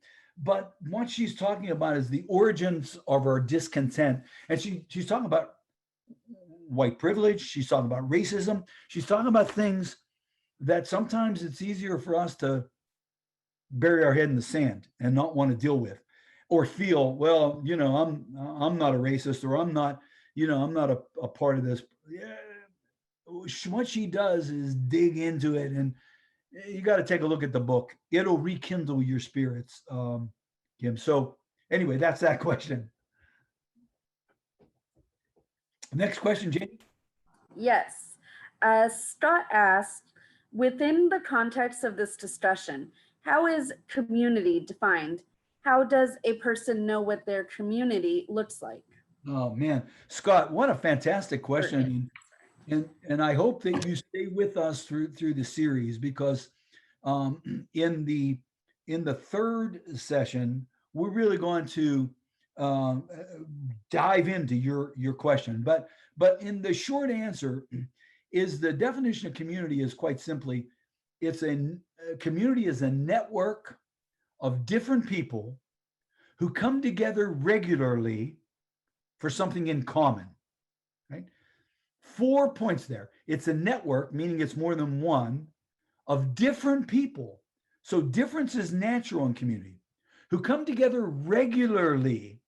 but what she's talking about is the origins of our discontent. And she's talking about white privilege. She's talking about racism. She's talking about things that sometimes it's easier for us to bury our head in the sand and not want to deal with, or feel, well, I'm not a racist, or I'm not a part of this. Yeah. What she does is dig into it, and you got to take a look at the book. It'll rekindle your spirits, Kim. So anyway, that's that question. Next question, Jamie. Yes. Scott asked, within the context of this discussion, how is community defined? How does a person know what their community looks like? Oh man, Scott, what a fantastic question. And I hope that you stay with us through the series, because in the third session, we're really going to dive into your question. But in the short answer is, the definition of community is quite simply, it's a community is a network of different people who come together regularly for something in common, right? 4 points there. It's a network, meaning it's more than one, of different people. So difference is natural in community, who come together regularly.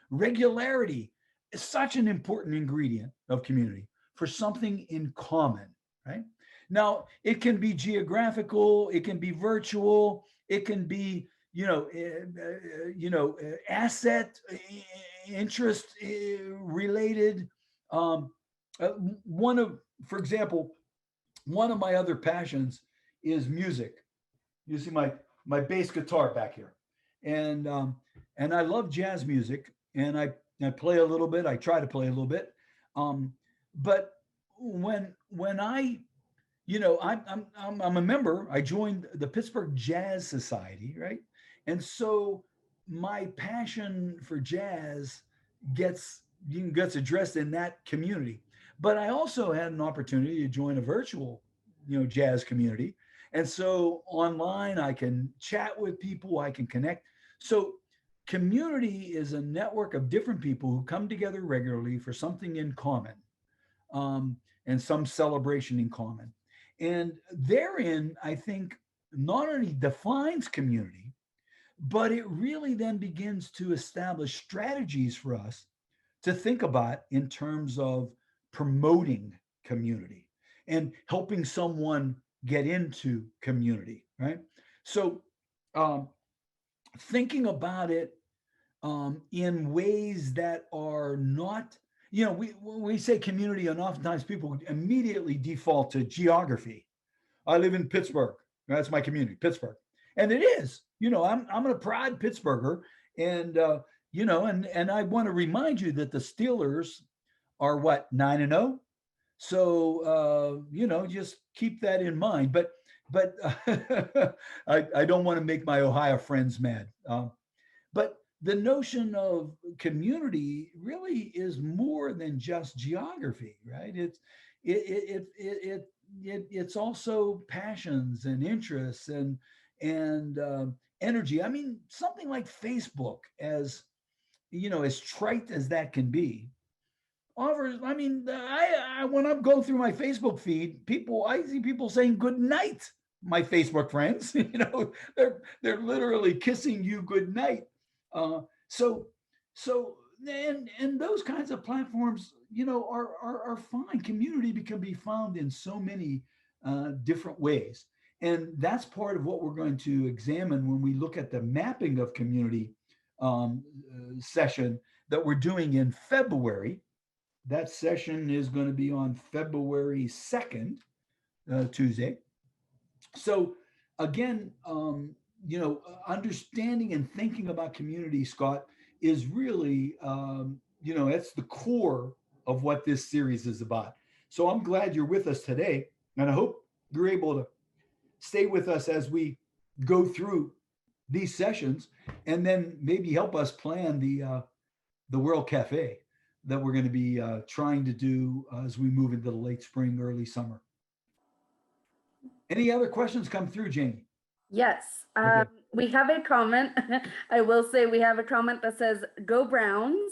Regularity is such an important ingredient of community, for something in common, right? Now, it can be geographical, it can be virtual, it can be, asset, interest related. For example, one of my other passions is music. You see my bass guitar back here. and I love jazz music, and I play a little bit. I try to play a little bit, but when I I'm a member. I joined the Pittsburgh Jazz Society, right? And so my passion for jazz gets gets addressed in that community. But I also had an opportunity to join a virtual, jazz community. And so online I can chat with people, I can connect. So community is a network of different people who come together regularly for something in common, and some celebration in common. And therein, I think, not only defines community, but it really then begins to establish strategies for us to think about in terms of promoting community and helping someone get into community, right? So, um, thinking about it in ways that are not, when we say community, and oftentimes people immediately default to geography. I live in Pittsburgh. That's my community, Pittsburgh, and it is. I'm a proud Pittsburgher, and and I want to remind you that the Steelers are what, 9-0. So just keep that in mind. But I don't want to make my Ohio friends mad. But the notion of community really is more than just geography, right? It's also passions and interests and energy. I mean, something like Facebook, as trite as that can be, offers. I mean, I when I'm going through my Facebook feed, I see people saying good night. My Facebook friends, they're literally kissing you good night. Uh, so so and those kinds of platforms, are fine. Community can be found in so many different ways, and that's part of what we're going to examine when we look at the mapping of community session that we're doing in February. That session is going to be on February 2nd, Tuesday. So again, understanding and thinking about community, Scott, is really, that's the core of what this series is about. So I'm glad you're with us today, and I hope you're able to stay with us as we go through these sessions, and then maybe help us plan the World Cafe that we're going to be trying to do as we move into the late spring, early summer. Any other questions come through, Jamie? Yes, Okay. we have a comment. I will say we have a comment that says, "Go Browns."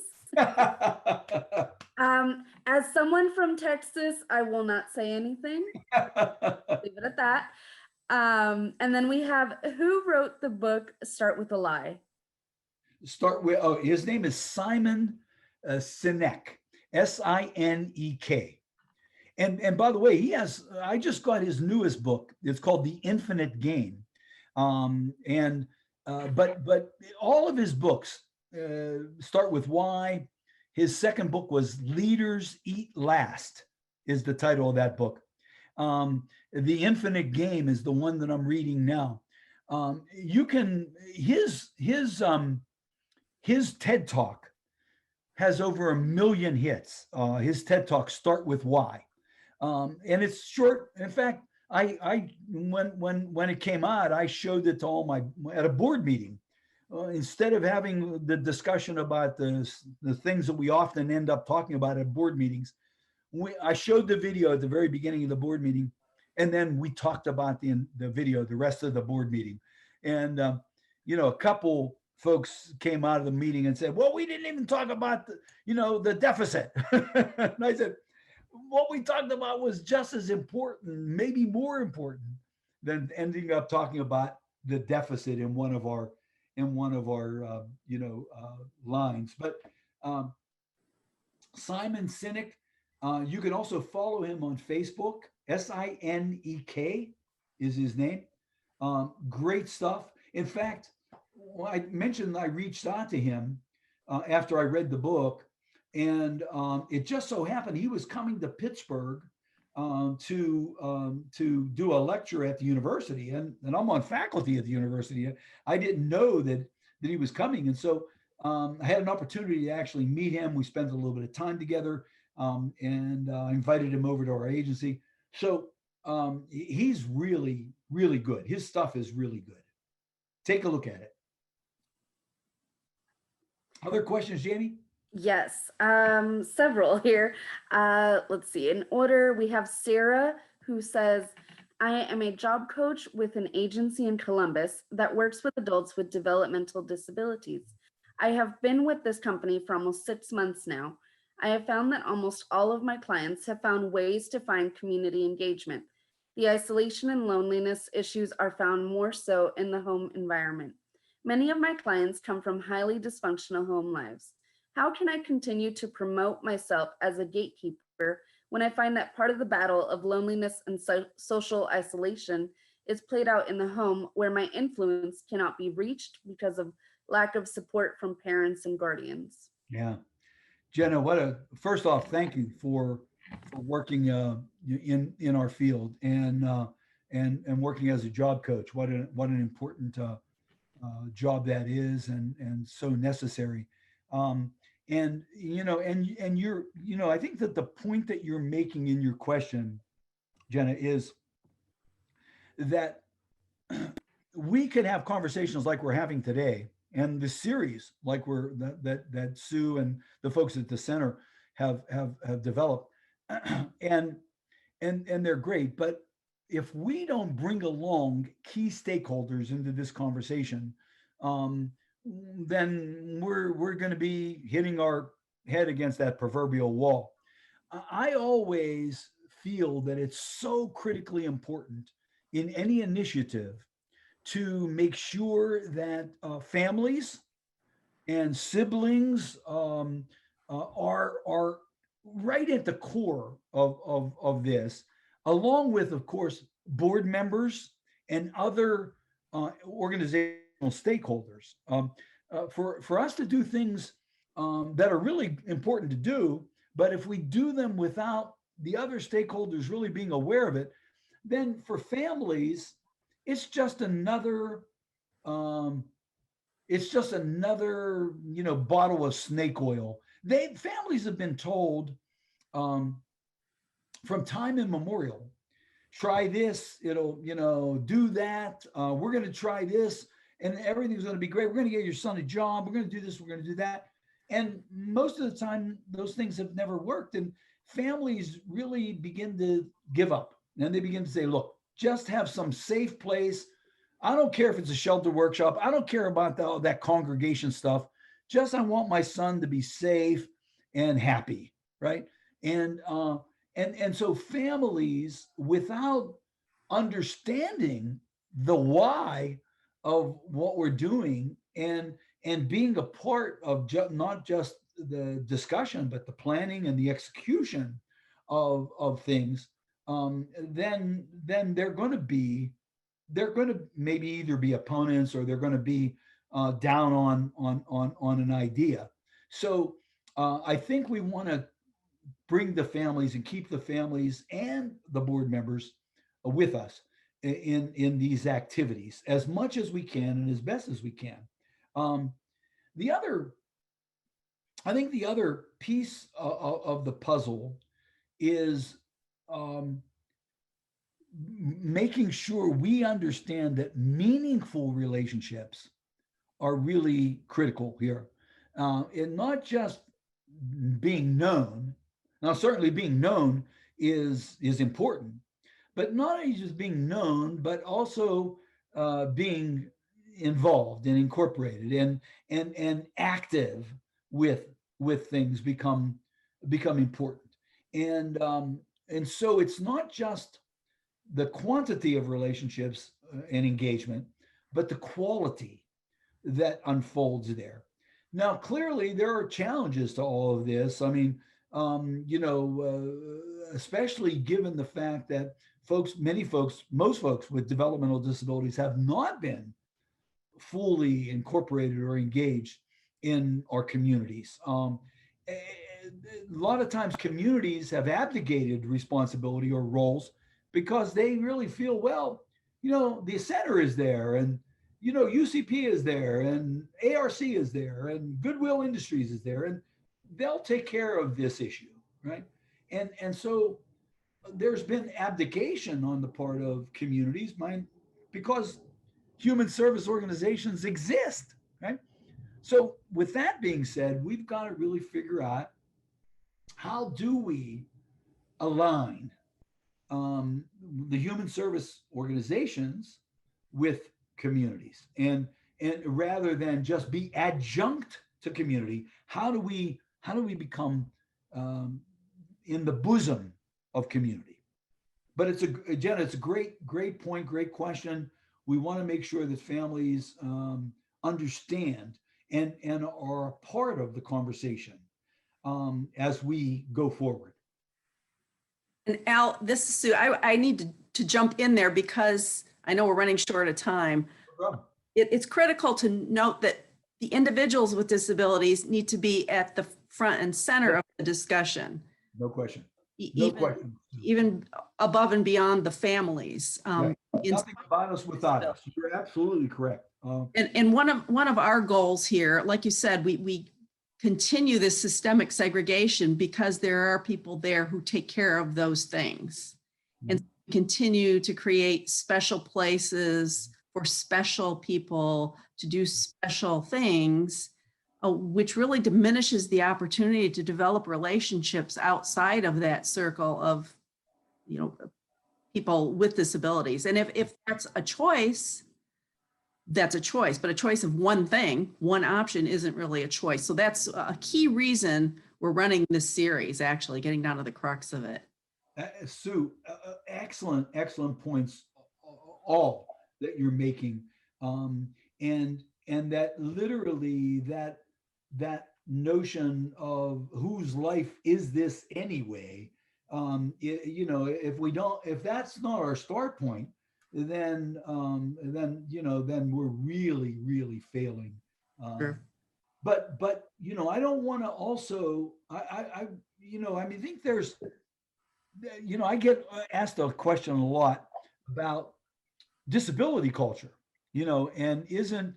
As someone from Texas, I will not say anything. Leave it at that. And then we have, who wrote the book Start with a Lie? His name is Simon Sinek, Sinek. And by the way, I just got his newest book. It's called The Infinite Game. But all of his books start with why. His second book was Leaders Eat Last, is the title of that book. The Infinite Game is the one that I'm reading now. His TED Talk has over 1 million hits. His TED Talk Start with Why. And it's short. In fact, I when it came out, I showed it to at a board meeting. Instead of having the discussion about the things that we often end up talking about at board meetings, I showed the video at the very beginning of the board meeting, and then we talked about the video the rest of the board meeting. And a couple folks came out of the meeting and said, "Well, we didn't even talk about the deficit." And I said, what we talked about was just as important, maybe more important, than ending up talking about the deficit in one of our lines. But Simon Sinek, you can also follow him on Facebook. Sinek is his name. Great stuff. In fact, I mentioned I reached out to him after I read the book. And it just so happened he was coming to Pittsburgh to do a lecture at the university, and I'm on faculty at the university. I didn't know that that he was coming. And so I had an opportunity to actually meet him. We spent a little bit of time together, and I invited him over to our agency. So he's really, really good. His stuff is really good. Take a look at it. Other questions, Jamie? Yes, several here. Let's see. In order, we have Sarah who says, I am a job coach with an agency in Columbus that works with adults with developmental disabilities. I have been with this company for almost 6 months now. I have found that almost all of my clients have found ways to find community engagement. The isolation and loneliness issues are found more so in the home environment. Many of my clients come from highly dysfunctional home lives. How can I continue to promote myself as a gatekeeper when I find that part of the battle of loneliness and social isolation is played out in the home where my influence cannot be reached because of lack of support from parents and guardians? Yeah. Jenna, first off, thank you for working in our field and working as a job coach. What an important job that is, and so necessary. And I think that the point that you're making in your question, Jenna, is that we can have conversations like we're having today, and the series like that Sue and the folks at the center have developed, and they're great. But if we don't bring along key stakeholders into this conversation, um, then we're going to be hitting our head against that proverbial wall. I always feel that it's so critically important in any initiative to make sure that families and siblings are right at the core of this, along with, of course, board members and other organizational stakeholders. For us to do things that are really important to do, but if we do them without the other stakeholders really being aware of it, then for families, it's just another um, bottle of snake oil. Families have been told um, from time immemorial, try this, it'll do that. We're going to try this, and everything's going to be great. We're going to get your son a job. We're going to do this. We're going to do that. And most of the time, those things have never worked, and families really begin to give up, and they begin to say, "Look, just have some safe place. I don't care if it's a shelter workshop. I don't care about that congregation stuff. Just I want my son to be safe and happy, right?" And so families, without understanding the why of what we're doing, and being a part of not just the discussion but the planning and the execution of things, then they're going to maybe either be opponents, or they're going to be down on an idea. So I think we want to bring the families and keep the families and the board members with us in these activities as much as we can and as best as we can. Um, the other, I think, the other piece of the puzzle is um, making sure we understand that meaningful relationships are really critical here, and not just being known. Now, certainly being known is important, but not only just being known, but also being involved and incorporated and active with things become important. And so it's not just the quantity of relationships and engagement, but the quality that unfolds there. Now, clearly, there are challenges to all of this. I mean, especially given the fact that most folks with developmental disabilities have not been fully incorporated or engaged in our communities. A lot of times, communities have abdicated responsibility or roles because they really feel, well, the center is there, and UCP is there, and ARC is there, and Goodwill Industries is there, and they'll take care of this issue, right? And so there's been abdication on the part of communities, because human service organizations exist, right? So with that being said, we've got to really figure out, how do we align the human service organizations with communities, and rather than just be adjunct to community, how do we become um, in the bosom of community? But it's a great point, great question. We want to make sure that families understand and are a part of the conversation as we go forward. And Al, this is Sue. I need to jump in there because I know we're running short of time. No problem. It's critical to note that the individuals with disabilities need to be at the front and center of the discussion. No question. No Even, question. even above and beyond the families. Right. Nothing about us without us. You're absolutely correct. And one of our goals here, like you said, we continue this systemic segregation because there are people there who take care of those things, and continue to create special places for special people to do special things, which really diminishes the opportunity to develop relationships outside of that circle of, people with disabilities. And if that's a choice, that's a choice, but a choice of one thing, one option isn't really a choice. So that's a key reason we're running this series, actually getting down to the crux of it. Sue, excellent points, all that you're making, and that literally that notion of whose life is this anyway. If that's not our start point, then we're really failing. Sure. But I don't want to also think there's, I get asked a question a lot about disability culture, and isn't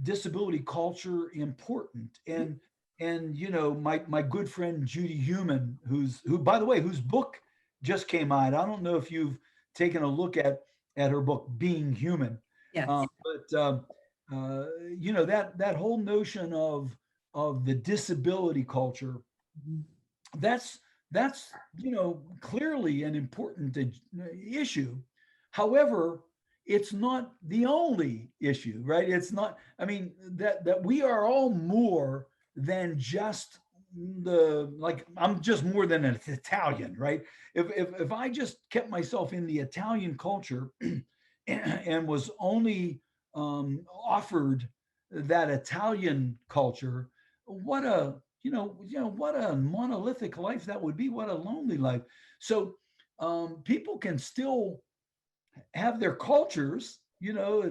disability culture important? And my good friend Judy Human, who by the way, whose book just came out. I don't know if you've taken a look at her book, Being Human. Yes. That whole notion of the disability culture, that's clearly an important issue. However, it's not the only issue, right? It's not, that we are all more than just I'm just more than an Italian, right? If I just kept myself in the Italian culture and was only offered that Italian culture, what a what a monolithic life that would be. What a lonely life. So people can still have their cultures, a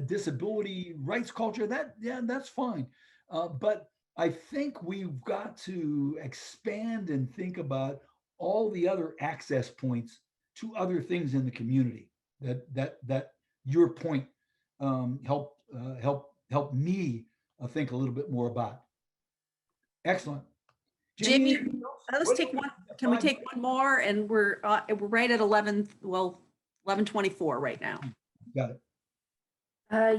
disability rights culture. That's fine. But I think we've got to expand and think about all the other access points to other things in the community. That your point help me think a little bit more about. Excellent. Jamie, let's take one. Can we take one more? And we're right at 11:24 right now. Got it.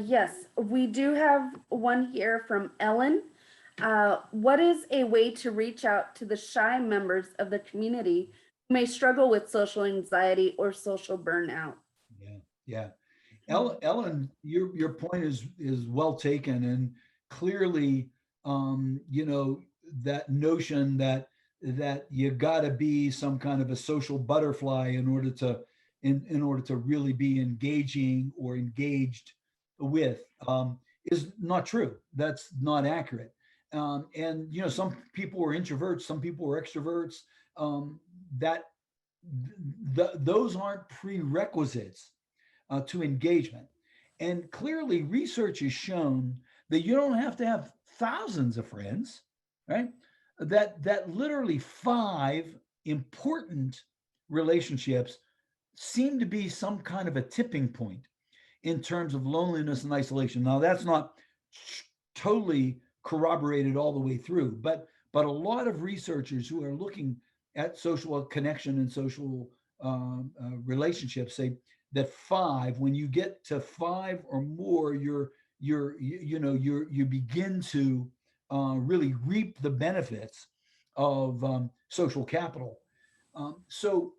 Yes, we do have one here from Ellen. What is a way to reach out to the shy members of the community who may struggle with social anxiety or social burnout? Yeah. Ellen, your point is well taken, and clearly, that notion that you got to be some kind of a social butterfly in order to really be engaging or engaged with is not true. That's not accurate. And some people are introverts, some people are extroverts. Those aren't prerequisites to engagement. And clearly, research has shown that you don't have to have thousands of friends, right? That literally 5 important relationships seem to be some kind of a tipping point in terms of loneliness and isolation. Now, that's not totally corroborated all the way through, but a lot of researchers who are looking at social connection and social relationships say that 5, when you get to 5 or more, you begin to really reap the benefits of social capital. So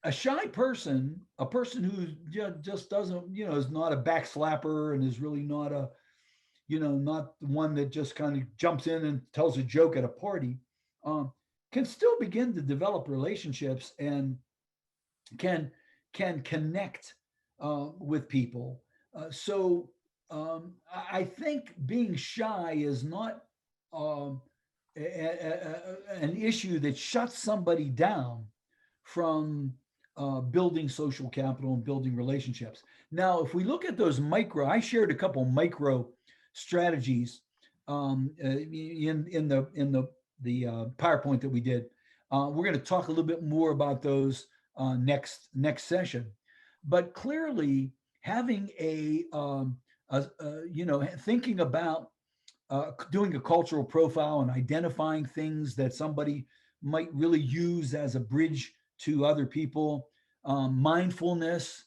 a shy person, a person who just doesn't, is not a backslapper and is really not a, not one that just kind of jumps in and tells a joke at a party, can still begin to develop relationships and can connect with people. So I think being shy is not um, an issue that shuts somebody down from building social capital and building relationships. Now, if we look at those micro, I shared a couple micro strategies in the PowerPoint that we did. We're going to talk a little bit more about those next session. But clearly, having thinking about doing a cultural profile and identifying things that somebody might really use as a bridge to other people, mindfulness,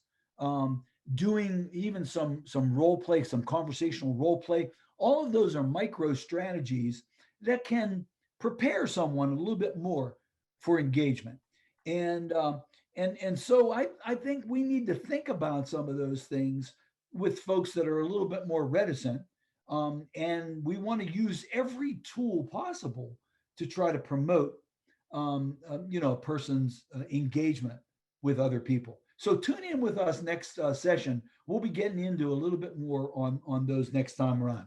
doing even some role play, some conversational role play. All of those are micro strategies that can prepare someone a little bit more for engagement. And so I think we need to think about some of those things with folks that are a little bit more reticent. And we want to use every tool possible to try to promote a person's engagement with other people. So tune in with us next session. We'll be getting into a little bit more on those next time around.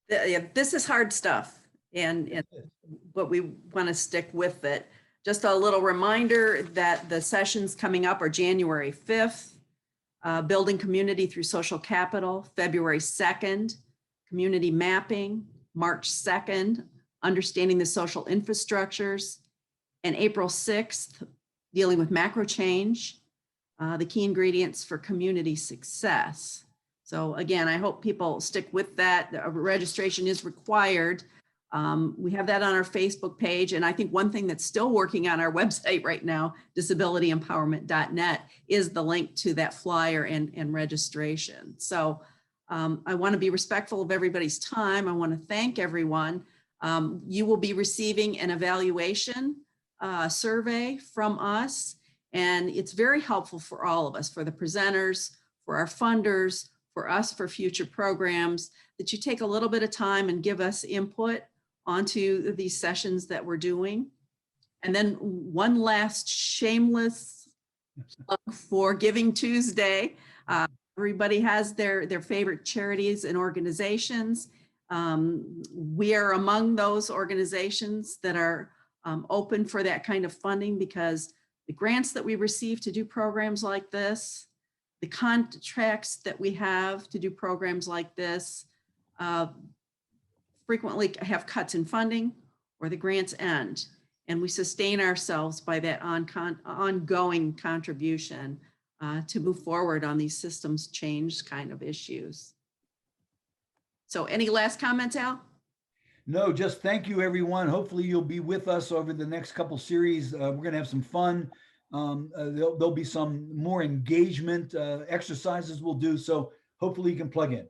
Yeah, this is hard stuff, but we want to stick with it. Just a little reminder that the sessions coming up are January 5th, Building Community Through Social Capital, February 2nd, Community Mapping, March 2nd, Understanding the Social Infrastructures, and April 6th, Dealing with Macro Change, the Key Ingredients for Community Success. So again, I hope people stick with that. The registration is required. We have that on our Facebook page. And I think one thing that's still working on our website right now, disabilityempowerment.net, is the link to that flyer and registration. So I want to be respectful of everybody's time. I want to thank everyone. You will be receiving an evaluation survey from us, and it's very helpful for all of us, for the presenters, for our funders, for us, for future programs, that you take a little bit of time and give us input onto these sessions that we're doing. And then one last shameless plug for Giving Tuesday. Everybody has their favorite charities and organizations. We are among those organizations that are open for that kind of funding, because the grants that we receive to do programs like this, the contracts that we have to do programs like this, frequently have cuts in funding or the grants end. And we sustain ourselves by that ongoing contribution to move forward on these systems change kind of issues. So any last comments, Al? No, just thank you, everyone. Hopefully you'll be with us over the next couple series. We're going to have some fun. There'll be some more engagement exercises we'll do. So hopefully you can plug in.